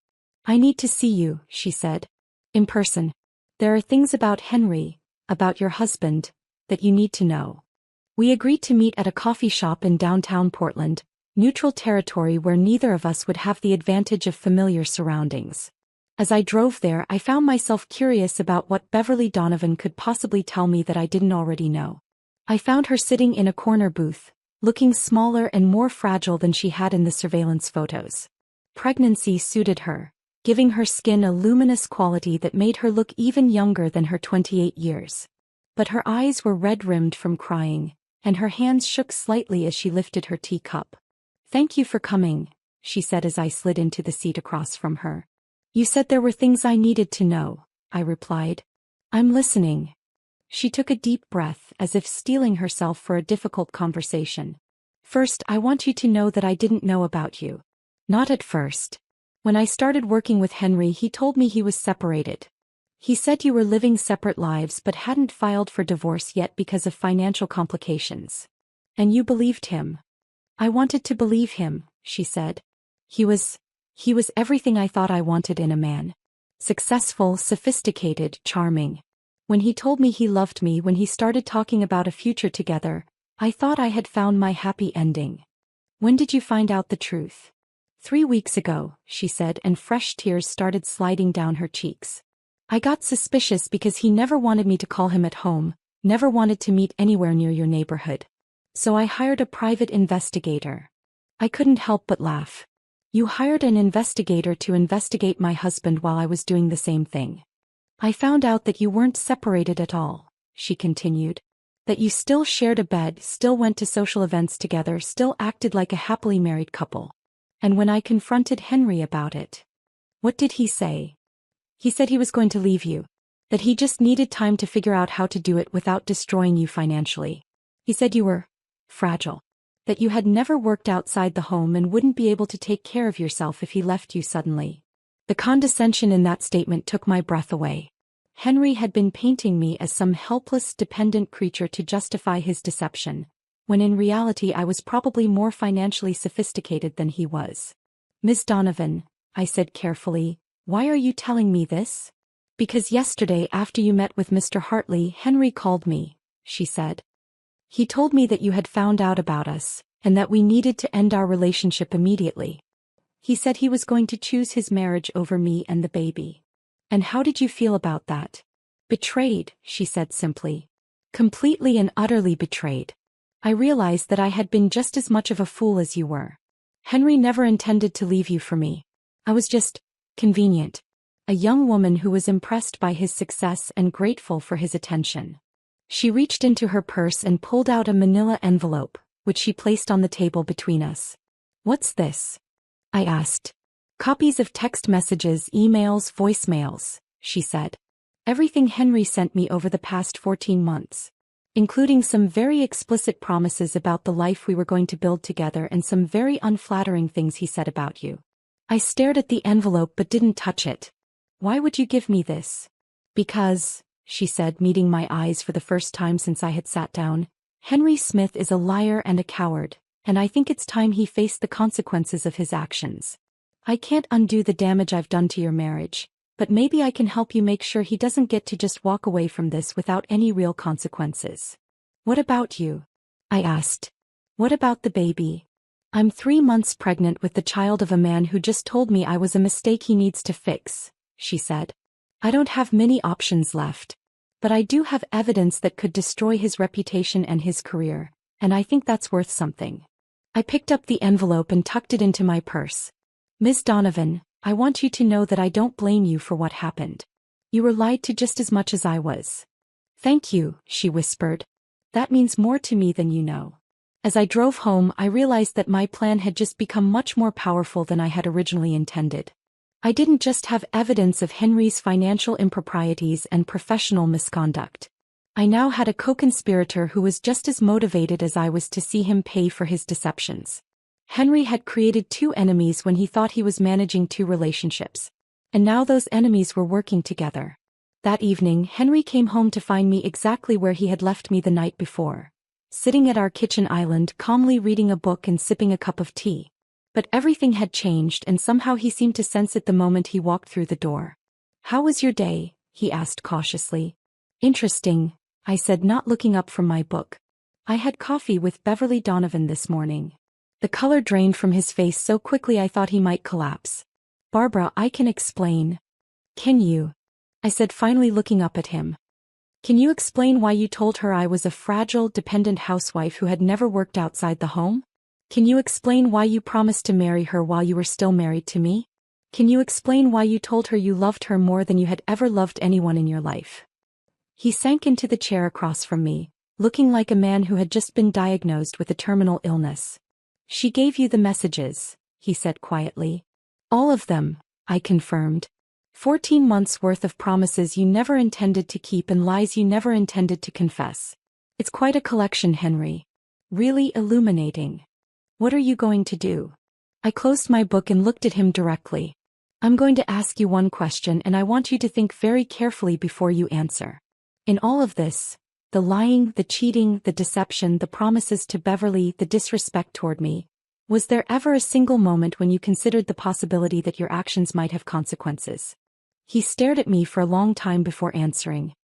I need to see you, she said. In person. There are things about Henry, about your husband, that you need to know. We agreed to meet at a coffee shop in downtown Portland, neutral territory where neither of us would have the advantage of familiar surroundings. As I drove there, I found myself curious about what Beverly Donovan could possibly tell me that I didn't already know. I found her sitting in a corner booth, looking smaller and more fragile than she had in the surveillance photos. Pregnancy suited her, giving her skin a luminous quality that made her look even younger than her 28 years. But her eyes were red-rimmed from crying, and her hands shook slightly as she lifted her teacup. Thank you for coming, she said as I slid into the seat across from her. You said there were things I needed to know, I replied. I'm listening. She took a deep breath, as if steeling herself for a difficult conversation. First, I want you to know that I didn't know about you. Not at first. When I started working with Henry, he told me he was separated. He said you were living separate lives but hadn't filed for divorce yet because of financial complications. And you believed him. I wanted to believe him, she said. He was everything I thought I wanted in a man. Successful, sophisticated, charming. When he told me he loved me, when he started talking about a future together, I thought I had found my happy ending. When did you find out the truth? 3 weeks ago, she said, and fresh tears started sliding down her cheeks. I got suspicious because he never wanted me to call him at home, never wanted to meet anywhere near your neighborhood. So I hired a private investigator. I couldn't help but laugh. You hired an investigator to investigate my husband while I was doing the same thing. I found out that you weren't separated at all, she continued. That you still shared a bed, still went to social events together, still acted like a happily married couple. And when I confronted Henry about it, what did he say? He said he was going to leave you. That he just needed time to figure out how to do it without destroying you financially. He said you were fragile. That you had never worked outside the home and wouldn't be able to take care of yourself if he left you suddenly. The condescension in that statement took my breath away. Henry had been painting me as some helpless, dependent creature to justify his deception, when in reality I was probably more financially sophisticated than he was. Ms. Donovan, I said carefully, why are you telling me this? Because yesterday after you met with Mr. Hartley, Henry called me, she said. He told me that you had found out about us, and that we needed to end our relationship immediately. He said he was going to choose his marriage over me and the baby. And how did you feel about that? Betrayed, she said simply. Completely and utterly betrayed. I realized that I had been just as much of a fool as you were. Henry never intended to leave you for me. I was just convenient. A young woman who was impressed by his success and grateful for his attention. She reached into her purse and pulled out a manila envelope, which she placed on the table between us. What's this? I asked. Copies of text messages, emails, voicemails, she said. Everything Henry sent me over the past 14 months. Including some very explicit promises about the life we were going to build together and some very unflattering things he said about you. I stared at the envelope but didn't touch it. Why would you give me this? Because, she said, meeting my eyes for the first time since I had sat down, Henry Smith is a liar and a coward, and I think it's time he faced the consequences of his actions. I can't undo the damage I've done to your marriage, but maybe I can help you make sure he doesn't get to just walk away from this without any real consequences. What about you? I asked. What about the baby? I'm 3 months pregnant with the child of a man who just told me I was a mistake he needs to fix, she said. I don't have many options left. But I do have evidence that could destroy his reputation and his career, and I think that's worth something. I picked up the envelope and tucked it into my purse. Ms. Donovan, I want you to know that I don't blame you for what happened. You were lied to just as much as I was. Thank you, she whispered. That means more to me than you know. As I drove home, I realized that my plan had just become much more powerful than I had originally intended. I didn't just have evidence of Henry's financial improprieties and professional misconduct. I now had a co-conspirator who was just as motivated as I was to see him pay for his deceptions. Henry had created 2 enemies when he thought he was managing 2 relationships. And now those enemies were working together. That evening, Henry came home to find me exactly where he had left me the night before. Sitting at our kitchen island, calmly reading a book and sipping a cup of tea. But everything had changed and somehow he seemed to sense it the moment he walked through the door. How was your day? He asked cautiously. Interesting, I said, not looking up from my book. I had coffee with Beverly Donovan this morning. The color drained from his face so quickly I thought he might collapse. Barbara, I can explain. Can you? I said, finally looking up at him. Can you explain why you told her I was a fragile, dependent housewife who had never worked outside the home? Can you explain why you promised to marry her while you were still married to me? Can you explain why you told her you loved her more than you had ever loved anyone in your life? He sank into the chair across from me, looking like a man who had just been diagnosed with a terminal illness. She gave you the messages, he said quietly. All of them, I confirmed. 14 months' worth of promises you never intended to keep and lies you never intended to confess. It's quite a collection, Henry. Really illuminating. What are you going to do? I closed my book and looked at him directly. I'm going to ask you one question and I want you to think very carefully before you answer. In all of this, the lying, the cheating, the deception, the promises to Beverly, the disrespect toward me, was there ever a single moment when you considered the possibility that your actions might have consequences? He stared at me for a long time before answering.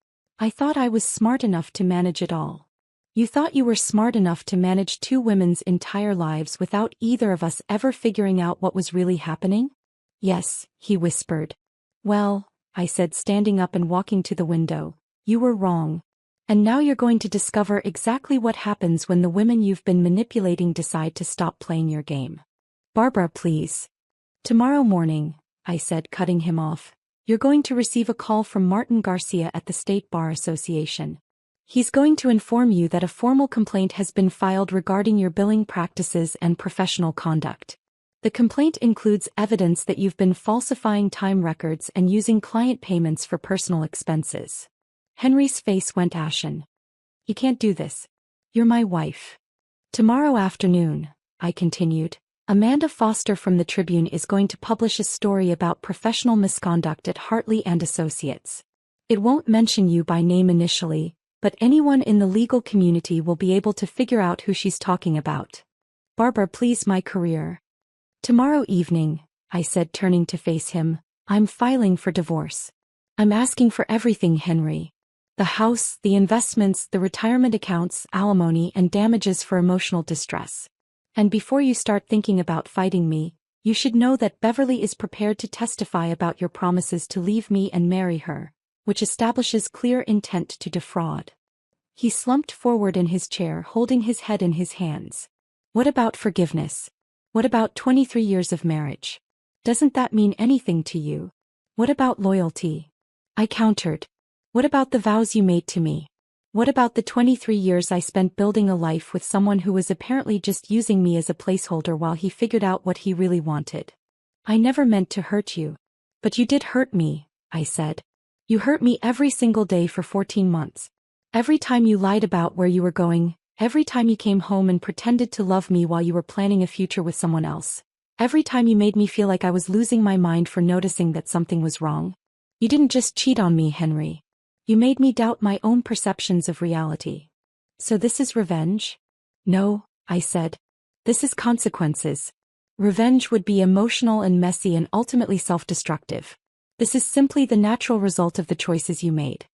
I thought I was smart enough to manage it all. You thought you were smart enough to manage 2 women's entire lives without either of us ever figuring out what was really happening? Yes, he whispered. Well, I said, standing up and walking to the window, you were wrong. And now you're going to discover exactly what happens when the women you've been manipulating decide to stop playing your game. Barbara, please. Tomorrow morning, I said, cutting him off. You're going to receive a call from Martin Garcia at the State Bar Association. He's going to inform you that a formal complaint has been filed regarding your billing practices and professional conduct. The complaint includes evidence that you've been falsifying time records and using client payments for personal expenses. Henry's face went ashen. You can't do this. You're my wife. Tomorrow afternoon, I continued, Amanda Foster from the Tribune is going to publish a story about professional misconduct at Hartley and Associates. It won't mention you by name initially, but anyone in the legal community will be able to figure out who she's talking about. Barbara, please, my career. Tomorrow evening, I said, turning to face him, I'm filing for divorce. I'm asking for everything, Henry. The house, the investments, the retirement accounts, alimony, and damages for emotional distress. And before you start thinking about fighting me, you should know that Beverly is prepared to testify about your promises to leave me and marry her, which establishes clear intent to defraud. He slumped forward in his chair, holding his head in his hands. What about forgiveness? What about 23 years of marriage? Doesn't that mean anything to you? What about loyalty? I countered. What about the vows you made to me? What about the 23 years I spent building a life with someone who was apparently just using me as a placeholder while he figured out what he really wanted? I never meant to hurt you. But you did hurt me, I said. You hurt me every single day for 14 months. Every time you lied about where you were going, every time you came home and pretended to love me while you were planning a future with someone else. Every time you made me feel like I was losing my mind for noticing that something was wrong. You didn't just cheat on me, Henry. You made me doubt my own perceptions of reality. So this is revenge? No, I said. This is consequences. Revenge would be emotional and messy and ultimately self-destructive. This is simply the natural result of the choices you made.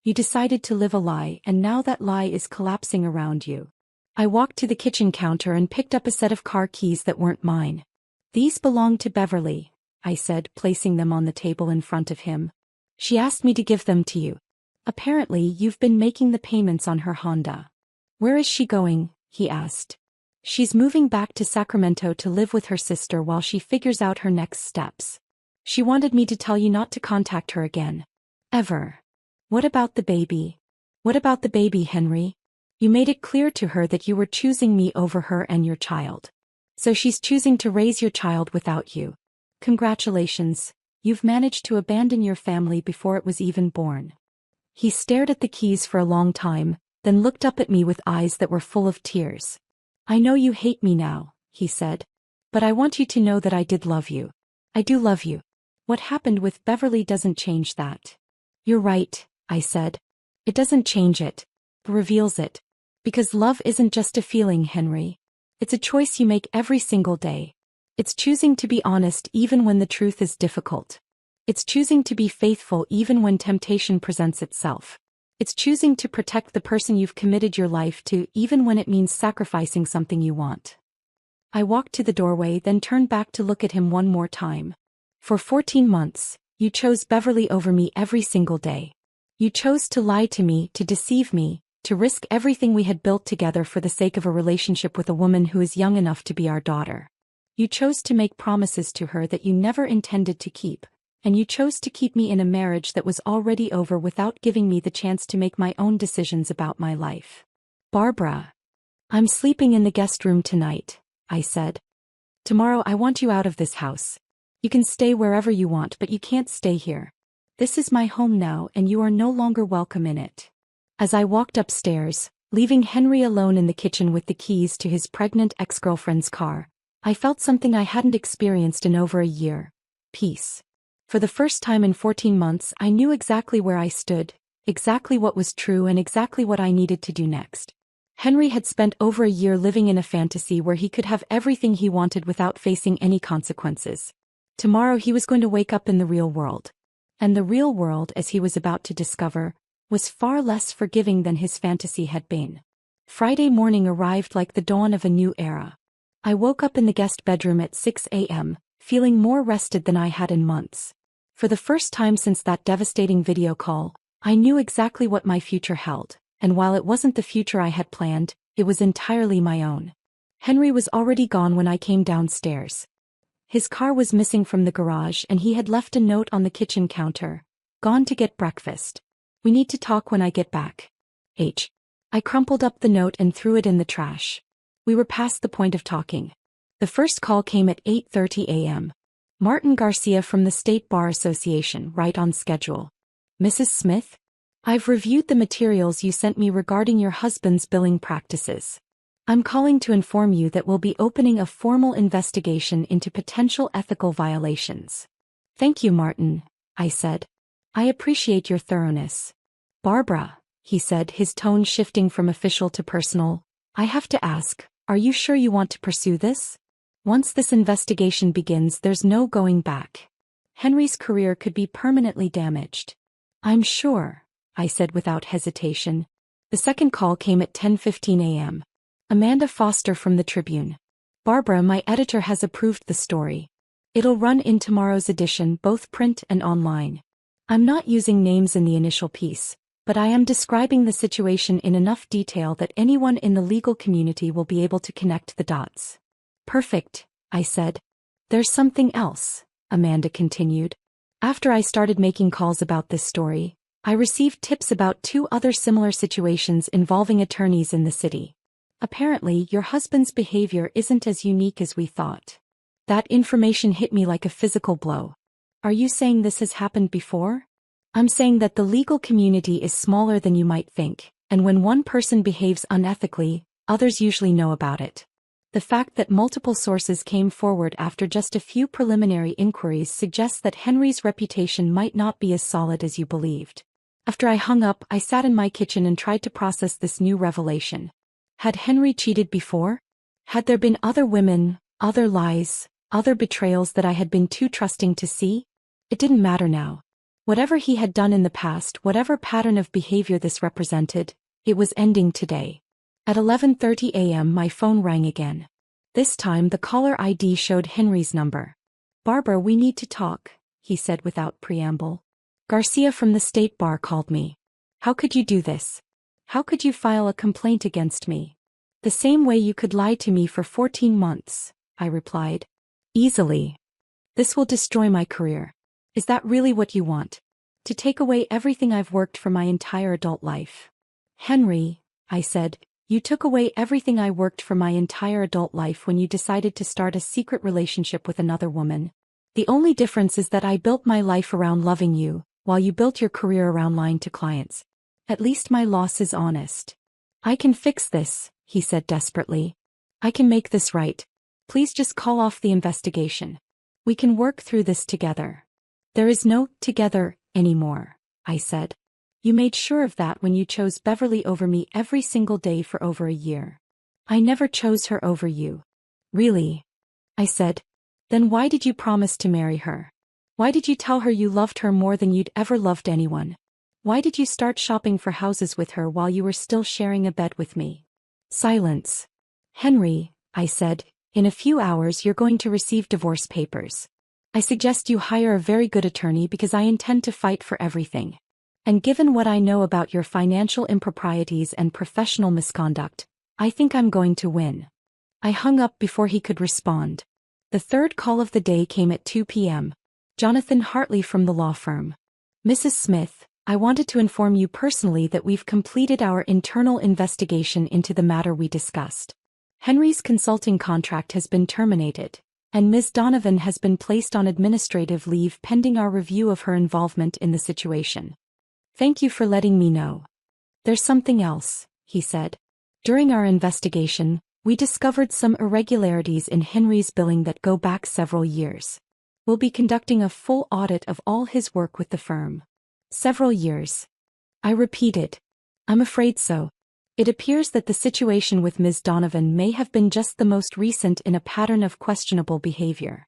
You decided to live a lie, and now that lie is collapsing around you. I walked to the kitchen counter and picked up a set of car keys that weren't mine. These belong to Beverly, I said, placing them on the table in front of him. She asked me to give them to you. Apparently, you've been making the payments on her Honda. Where is she going? He asked. She's moving back to Sacramento to live with her sister while she figures out her next steps. She wanted me to tell you not to contact her again. Ever. What about the baby? What about the baby, Henry? You made it clear to her that you were choosing me over her and your child. So she's choosing to raise your child without you. Congratulations, you've managed to abandon your family before it was even born. He stared at the keys for a long time, then looked up at me with eyes that were full of tears. I know you hate me now, he said. But I want you to know that I did love you. I do love you. What happened with Beverly doesn't change that. You're right, I said. It doesn't change it. It reveals it. Because love isn't just a feeling, Henry. It's a choice you make every single day. It's choosing to be honest even when the truth is difficult. It's choosing to be faithful even when temptation presents itself. It's choosing to protect the person you've committed your life to even when it means sacrificing something you want. I walked to the doorway, then turned back to look at him one more time. For 14 months, you chose Beverly over me every single day. You chose to lie to me, to deceive me, to risk everything we had built together for the sake of a relationship with a woman who is young enough to be our daughter. You chose to make promises to her that you never intended to keep. And you chose to keep me in a marriage that was already over without giving me the chance to make my own decisions about my life. Barbara. I'm sleeping in the guest room tonight, I said. Tomorrow I want you out of this house. You can stay wherever you want, but you can't stay here. This is my home now, and you are no longer welcome in it. As I walked upstairs, leaving Henry alone in the kitchen with the keys to his pregnant ex-girlfriend's car, I felt something I hadn't experienced in over a year. Peace. For the first time in 14 months, I knew exactly where I stood, exactly what was true, and exactly what I needed to do next. Henry had spent over a year living in a fantasy where he could have everything he wanted without facing any consequences. Tomorrow he was going to wake up in the real world. And the real world, as he was about to discover, was far less forgiving than his fantasy had been. Friday morning arrived like the dawn of a new era. I woke up in the guest bedroom at 6 a.m., feeling more rested than I had in months. For the first time since that devastating video call, I knew exactly what my future held, and while it wasn't the future I had planned, it was entirely my own. Henry was already gone when I came downstairs. His car was missing from the garage and he had left a note on the kitchen counter. Gone to get breakfast. We need to talk when I get back. H. I crumpled up the note and threw it in the trash. We were past the point of talking. The first call came at 8:30 a.m. Martin Garcia from the State Bar Association, right on schedule. Mrs. Smith? I've reviewed the materials you sent me regarding your husband's billing practices. I'm calling to inform you that we'll be opening a formal investigation into potential ethical violations. Thank you, Martin, I said. I appreciate your thoroughness. Barbara, he said, his tone shifting from official to personal, I have to ask, are you sure you want to pursue this? Once this investigation begins, there's no going back. Henry's career could be permanently damaged. I'm sure, I said without hesitation. The second call came at 10:15 a.m. Amanda Foster from the Tribune. Barbara, my editor has approved the story. It'll run in tomorrow's edition, both print and online. I'm not using names in the initial piece, but I am describing the situation in enough detail that anyone in the legal community will be able to connect the dots. Perfect, I said. There's something else, Amanda continued. After I started making calls about this story, I received tips about 2 other similar situations involving attorneys in the city. Apparently, your husband's behavior isn't as unique as we thought. That information hit me like a physical blow. Are you saying this has happened before? I'm saying that the legal community is smaller than you might think, and when one person behaves unethically, others usually know about it. The fact that multiple sources came forward after just a few preliminary inquiries suggests that Henry's reputation might not be as solid as you believed. After I hung up, I sat in my kitchen and tried to process this new revelation. Had Henry cheated before? Had there been other women, other lies, other betrayals that I had been too trusting to see? It didn't matter now. Whatever he had done in the past, whatever pattern of behavior this represented, it was ending today. At 11:30 a.m. my phone rang again. This time the caller ID showed Henry's number. "Barbara, we need to talk," he said without preamble. "Garcia from the state bar called me. How could you do this? How could you file a complaint against me?" "The same way you could lie to me for 14 months, I replied. "Easily. This will destroy my career. Is that really what you want? To take away everything I've worked for my entire adult life?" "Henry," I said, "you took away everything I worked for my entire adult life when you decided to start a secret relationship with another woman. The only difference is that I built my life around loving you, while you built your career around lying to clients. At least my loss is honest." "I can fix this," he said desperately. "I can make this right. Please just call off the investigation. We can work through this together." "There is no together anymore," I said. "You made sure of that when you chose Beverly over me every single day for over a year." "I never chose her over you." "Really?" I said. "Then why did you promise to marry her? Why did you tell her you loved her more than you'd ever loved anyone? Why did you start shopping for houses with her while you were still sharing a bed with me?" Silence. "Henry," I said, "in a few hours you're going to receive divorce papers. I suggest you hire a very good attorney because I intend to fight for everything. And given what I know about your financial improprieties and professional misconduct, I think I'm going to win." I hung up before he could respond. The third call of the day came at 2 p.m. Jonathan Hartley from the law firm. "Mrs. Smith, I wanted to inform you personally that we've completed our internal investigation into the matter we discussed. Henry's consulting contract has been terminated, and Ms. Donovan has been placed on administrative leave pending our review of her involvement in the situation. Thank you for letting me know." "There's something else," he said. "During our investigation, we discovered some irregularities in Henry's billing that go back several years. We'll be conducting a full audit of all his work with the firm." "Several years?" I repeated. "I'm afraid so. It appears that the situation with Ms. Donovan may have been just the most recent in a pattern of questionable behavior."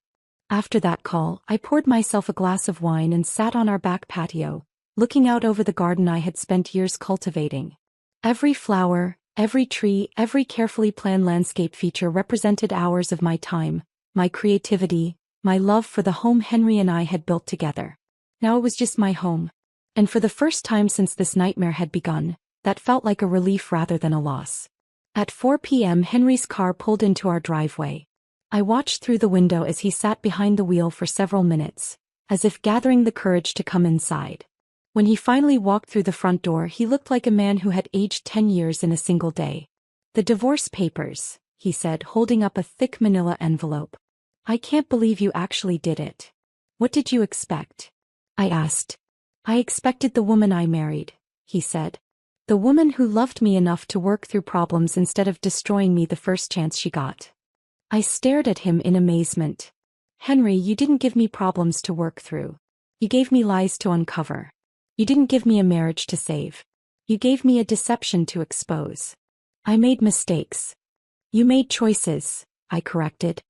After that call, I poured myself a glass of wine and sat on our back patio, looking out over the garden I had spent years cultivating. Every flower, every tree, every carefully planned landscape feature represented hours of my time, my creativity, my love for the home Henry and I had built together. Now it was just my home. And for the first time since this nightmare had begun, that felt like a relief rather than a loss. At 4 p.m. Henry's car pulled into our driveway. I watched through the window as he sat behind the wheel for several minutes, as if gathering the courage to come inside. When he finally walked through the front door, he looked like a man who had aged 10 years in a single day. "The divorce papers," he said, holding up a thick manila envelope. "I can't believe you actually did it. What did you expect?" I asked. "I expected the woman I married," he said. "The woman who loved me enough to work through problems instead of destroying me the first chance she got." I stared at him in amazement. "Henry, you didn't give me problems to work through. You gave me lies to uncover. You didn't give me a marriage to save. You gave me a deception to expose. I made mistakes." "You made choices," I corrected.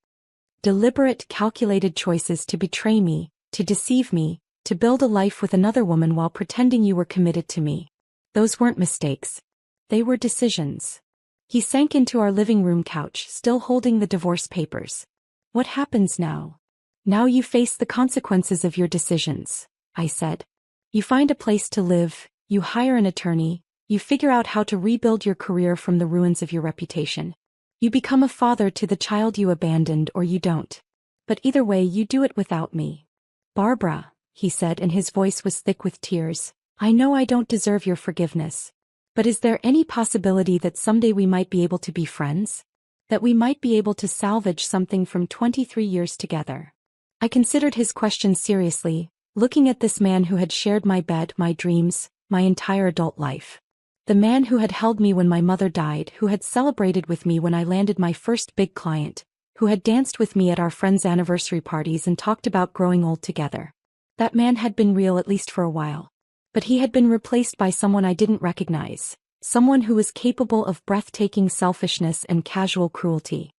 "Deliberate, calculated choices to betray me, to deceive me, to build a life with another woman while pretending you were committed to me. Those weren't mistakes. They were decisions." He sank into our living room couch, still holding the divorce papers. "What happens now?" "Now you face the consequences of your decisions," I said. "You find a place to live, you hire an attorney, you figure out how to rebuild your career from the ruins of your reputation. You become a father to the child you abandoned or you don't. But either way you do it without me. Barbara, he said, and his voice was thick with tears, I know I don't deserve your forgiveness. But is there any possibility that someday we might be able to be friends? That we might be able to salvage something from 23 years together? I considered his question seriously, looking at this man who had shared my bed, my dreams, my entire adult life. The man who had held me when my mother died, who had celebrated with me when I landed my first big client, who had danced with me at our friends' anniversary parties and talked about growing old together. That man had been real at least for a while. But he had been replaced by someone I didn't recognize, someone who was capable of breathtaking selfishness and casual cruelty.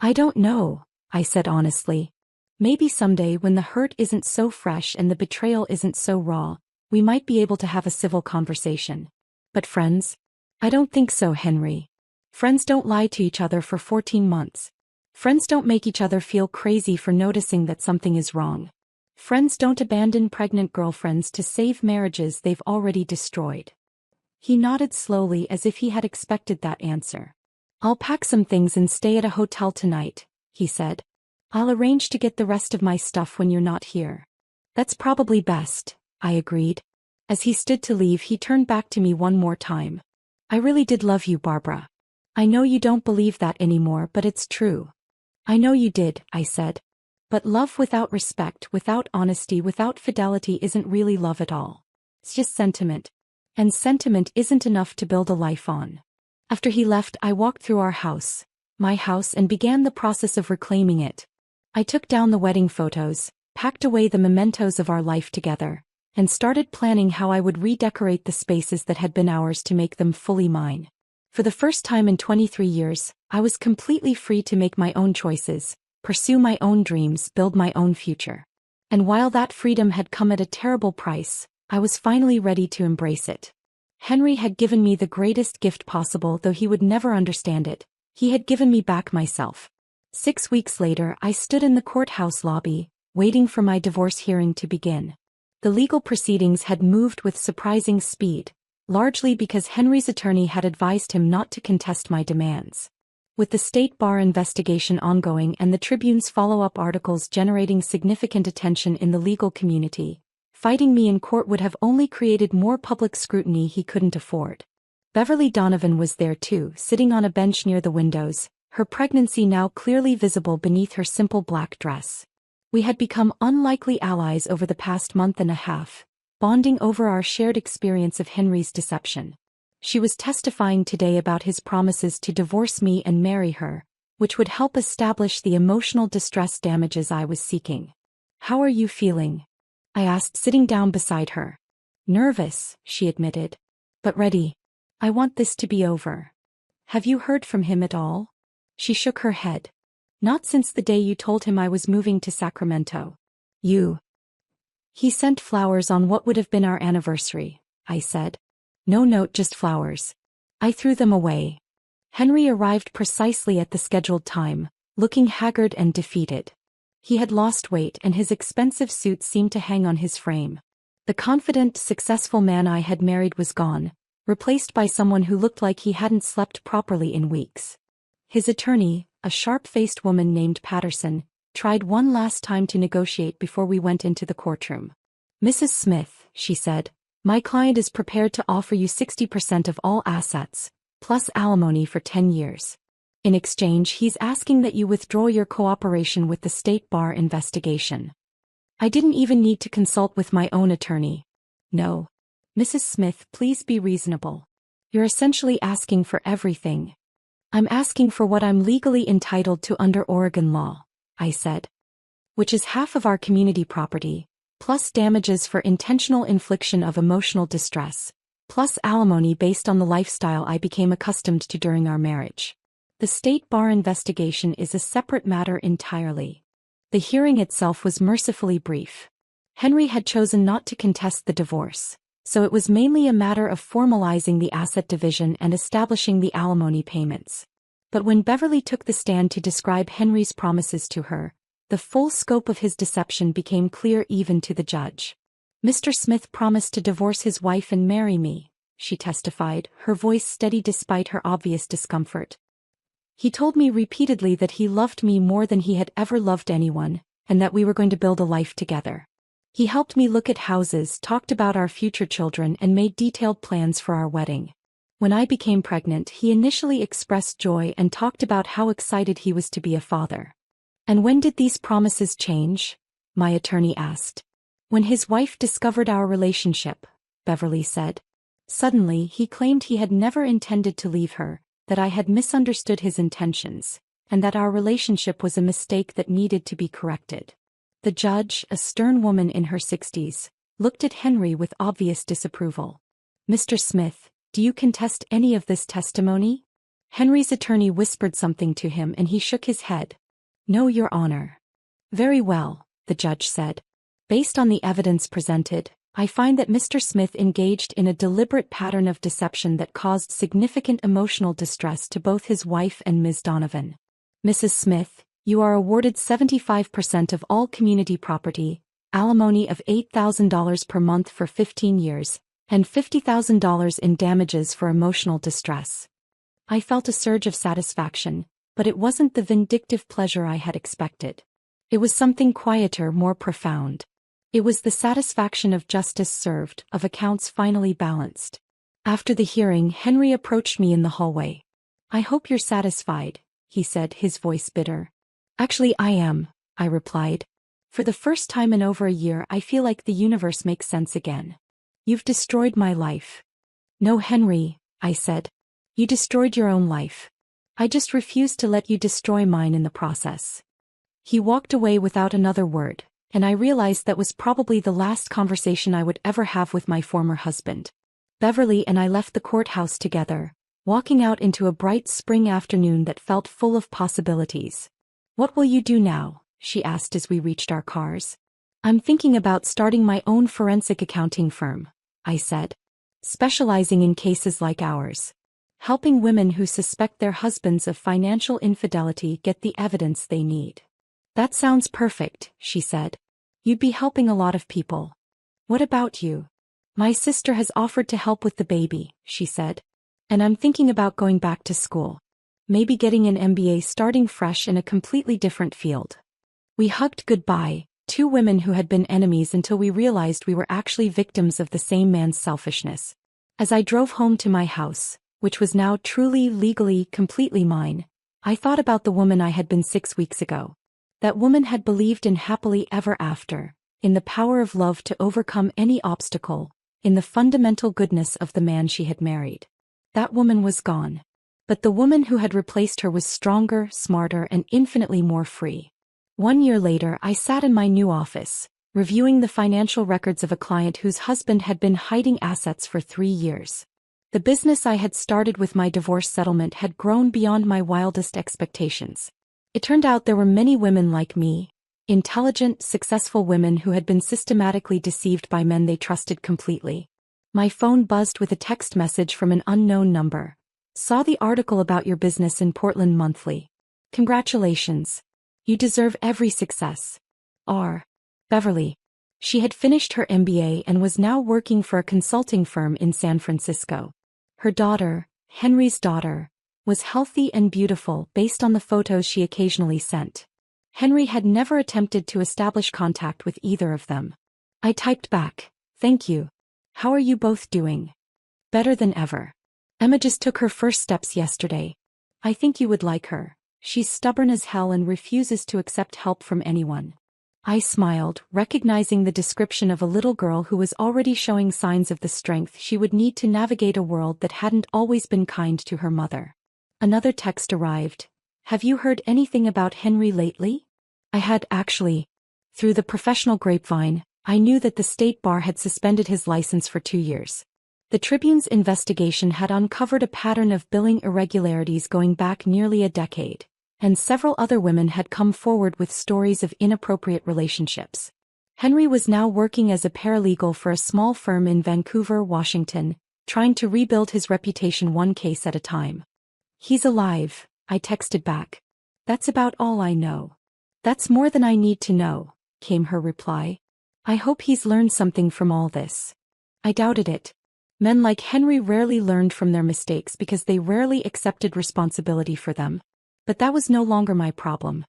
I don't know, I said honestly. Maybe someday when the hurt isn't so fresh and the betrayal isn't so raw, we might be able to have a civil conversation. But friends? I don't think so, Henry. Friends don't lie to each other for 14 months. Friends don't make each other feel crazy for noticing that something is wrong. Friends don't abandon pregnant girlfriends to save marriages they've already destroyed. He nodded slowly as if he had expected that answer. I'll pack some things and stay at a hotel tonight, he said. I'll arrange to get the rest of my stuff when you're not here. That's probably best, I agreed. As he stood to leave, he turned back to me one more time. I really did love you, Barbara. I know you don't believe that anymore, but it's true. I know you did, I said. But love without respect, without honesty, without fidelity isn't really love at all. It's just sentiment. And sentiment isn't enough to build a life on. After he left, I walked through our house, my house, and began the process of reclaiming it. I took down the wedding photos, packed away the mementos of our life together, and started planning how I would redecorate the spaces that had been ours to make them fully mine. For the first time in 23 years, I was completely free to make my own choices, pursue my own dreams, build my own future. And while that freedom had come at a terrible price, I was finally ready to embrace it. Henry had given me the greatest gift possible, though he would never understand it. He had given me back myself. 6 weeks later, I stood in the courthouse lobby, waiting for my divorce hearing to begin. The legal proceedings had moved with surprising speed, largely because Henry's attorney had advised him not to contest my demands. With the state bar investigation ongoing and the Tribune's follow-up articles generating significant attention in the legal community, fighting me in court would have only created more public scrutiny he couldn't afford. Beverly Donovan was there too, sitting on a bench near the windows, her pregnancy now clearly visible beneath her simple black dress. We had become unlikely allies over the past month and a half, bonding over our shared experience of Henry's deception. She was testifying today about his promises to divorce me and marry her, which would help establish the emotional distress damages I was seeking. How are you feeling? I asked, sitting down beside her. Nervous, she admitted. But ready. I want this to be over. Have you heard from him at all? She shook her head. Not since the day you told him I was moving to Sacramento. He sent flowers on what would have been our anniversary, I said. No note, just flowers. I threw them away. Henry arrived precisely at the scheduled time, looking haggard and defeated. He had lost weight and his expensive suit seemed to hang on his frame. The confident, successful man I had married was gone, replaced by someone who looked like he hadn't slept properly in weeks. His attorney, a sharp-faced woman named Patterson, tried one last time to negotiate before we went into the courtroom. Mrs. Smith, she said, my client is prepared to offer you 60% of all assets, plus alimony for 10 years. In exchange, he's asking that you withdraw your cooperation with the state bar investigation. I didn't even need to consult with my own attorney. No. Mrs. Smith, please be reasonable. You're essentially asking for everything. I'm asking for what I'm legally entitled to under Oregon law, I said. Which is half of our community property, plus damages for intentional infliction of emotional distress, plus alimony based on the lifestyle I became accustomed to during our marriage. The state bar investigation is a separate matter entirely. The hearing itself was mercifully brief. Henry had chosen not to contest the divorce, so it was mainly a matter of formalizing the asset division and establishing the alimony payments. But when Beverly took the stand to describe Henry's promises to her, the full scope of his deception became clear even to the judge. Mr. Smith promised to divorce his wife and marry me, she testified, her voice steady despite her obvious discomfort. He told me repeatedly that he loved me more than he had ever loved anyone, and that we were going to build a life together. He helped me look at houses, talked about our future children, and made detailed plans for our wedding. When I became pregnant, he initially expressed joy and talked about how excited he was to be a father. And when did these promises change? My attorney asked. When his wife discovered our relationship, Beverly said. Suddenly, he claimed he had never intended to leave her, that I had misunderstood his intentions, and that our relationship was a mistake that needed to be corrected. The judge, a stern woman in her 60s, looked at Henry with obvious disapproval. Mr. Smith, do you contest any of this testimony? Henry's attorney whispered something to him and he shook his head. No, Your Honor. Very well, the judge said. Based on the evidence presented, I find that Mr. Smith engaged in a deliberate pattern of deception that caused significant emotional distress to both his wife and Ms. Donovan. Mrs. Smith, you are awarded 75% of all community property, alimony of $8,000 per month for 15 years, and $50,000 in damages for emotional distress. I felt a surge of satisfaction, but it wasn't the vindictive pleasure I had expected. It was something quieter, more profound. It was the satisfaction of justice served, of accounts finally balanced. After the hearing, Henry approached me in the hallway. I hope you're satisfied, he said, his voice bitter. Actually, I am, I replied. For the first time in over a year, I feel like the universe makes sense again. You've destroyed my life. No, Henry, I said. You destroyed your own life. I just refused to let you destroy mine in the process. He walked away without another word, and I realized that was probably the last conversation I would ever have with my former husband. Beverly and I left the courthouse together, walking out into a bright spring afternoon that felt full of possibilities. What will you do now? She asked as we reached our cars. I'm thinking about starting my own forensic accounting firm, I said. Specializing in cases like ours. Helping women who suspect their husbands of financial infidelity get the evidence they need. That sounds perfect, she said. You'd be helping a lot of people. What about you? My sister has offered to help with the baby, she said. And I'm thinking about going back to school. Maybe getting an MBA, starting fresh in a completely different field. We hugged goodbye, two women who had been enemies until we realized we were actually victims of the same man's selfishness. As I drove home to my house, which was now truly, legally, completely mine, I thought about the woman I had been 6 weeks ago. That woman had believed in happily ever after, in the power of love to overcome any obstacle, in the fundamental goodness of the man she had married. That woman was gone. But the woman who had replaced her was stronger, smarter, and infinitely more free. 1 year later, I sat in my new office, reviewing the financial records of a client whose husband had been hiding assets for 3 years. The business I had started with my divorce settlement had grown beyond my wildest expectations. It turned out there were many women like me, intelligent, successful women who had been systematically deceived by men they trusted completely. My phone buzzed with a text message from an unknown number. Saw the article about your business in Portland Monthly. Congratulations. You deserve every success. R. Beverly. She had finished her MBA and was now working for a consulting firm in San Francisco. Her daughter, Henry's daughter, was healthy and beautiful based on the photos she occasionally sent. Henry had never attempted to establish contact with either of them. I typed back, "Thank you. How are you both doing?" "Better than ever. Emma just took her first steps yesterday. I think you would like her. She's stubborn as hell and refuses to accept help from anyone." I smiled, recognizing the description of a little girl who was already showing signs of the strength she would need to navigate a world that hadn't always been kind to her mother. Another text arrived. "Have you heard anything about Henry lately?" I had, actually. Through the professional grapevine, I knew that the state bar had suspended his license for 2 years. The Tribune's investigation had uncovered a pattern of billing irregularities going back nearly a decade, and several other women had come forward with stories of inappropriate relationships. Henry was now working as a paralegal for a small firm in Vancouver, Washington, trying to rebuild his reputation one case at a time. "He's alive," I texted back. "That's about all I know." "That's more than I need to know," came her reply. "I hope he's learned something from all this." I doubted it. Men like Henry rarely learned from their mistakes because they rarely accepted responsibility for them. But that was no longer my problem.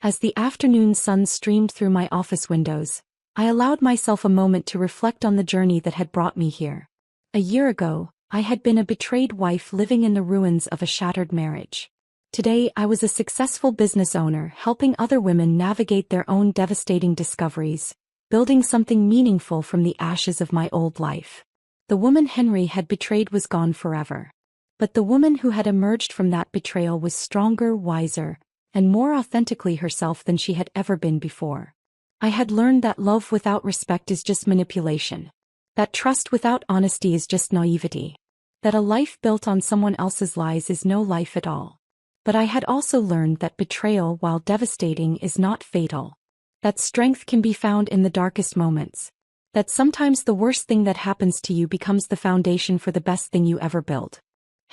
As the afternoon sun streamed through my office windows, I allowed myself a moment to reflect on the journey that had brought me here. A year ago, I had been a betrayed wife living in the ruins of a shattered marriage. Today, I was a successful business owner helping other women navigate their own devastating discoveries, building something meaningful from the ashes of my old life. The woman Henry had betrayed was gone forever. But the woman who had emerged from that betrayal was stronger, wiser, and more authentically herself than she had ever been before. I had learned that love without respect is just manipulation. That trust without honesty is just naivety. That a life built on someone else's lies is no life at all. But I had also learned that betrayal, while devastating, is not fatal. That strength can be found in the darkest moments. That sometimes the worst thing that happens to you becomes the foundation for the best thing you ever build.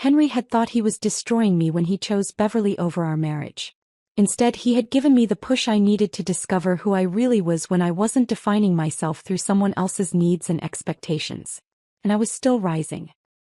Henry had thought he was destroying me when he chose Beverly over our marriage. Instead, he had given me the push I needed to discover who I really was when I wasn't defining myself through someone else's needs and expectations. And I was still rising.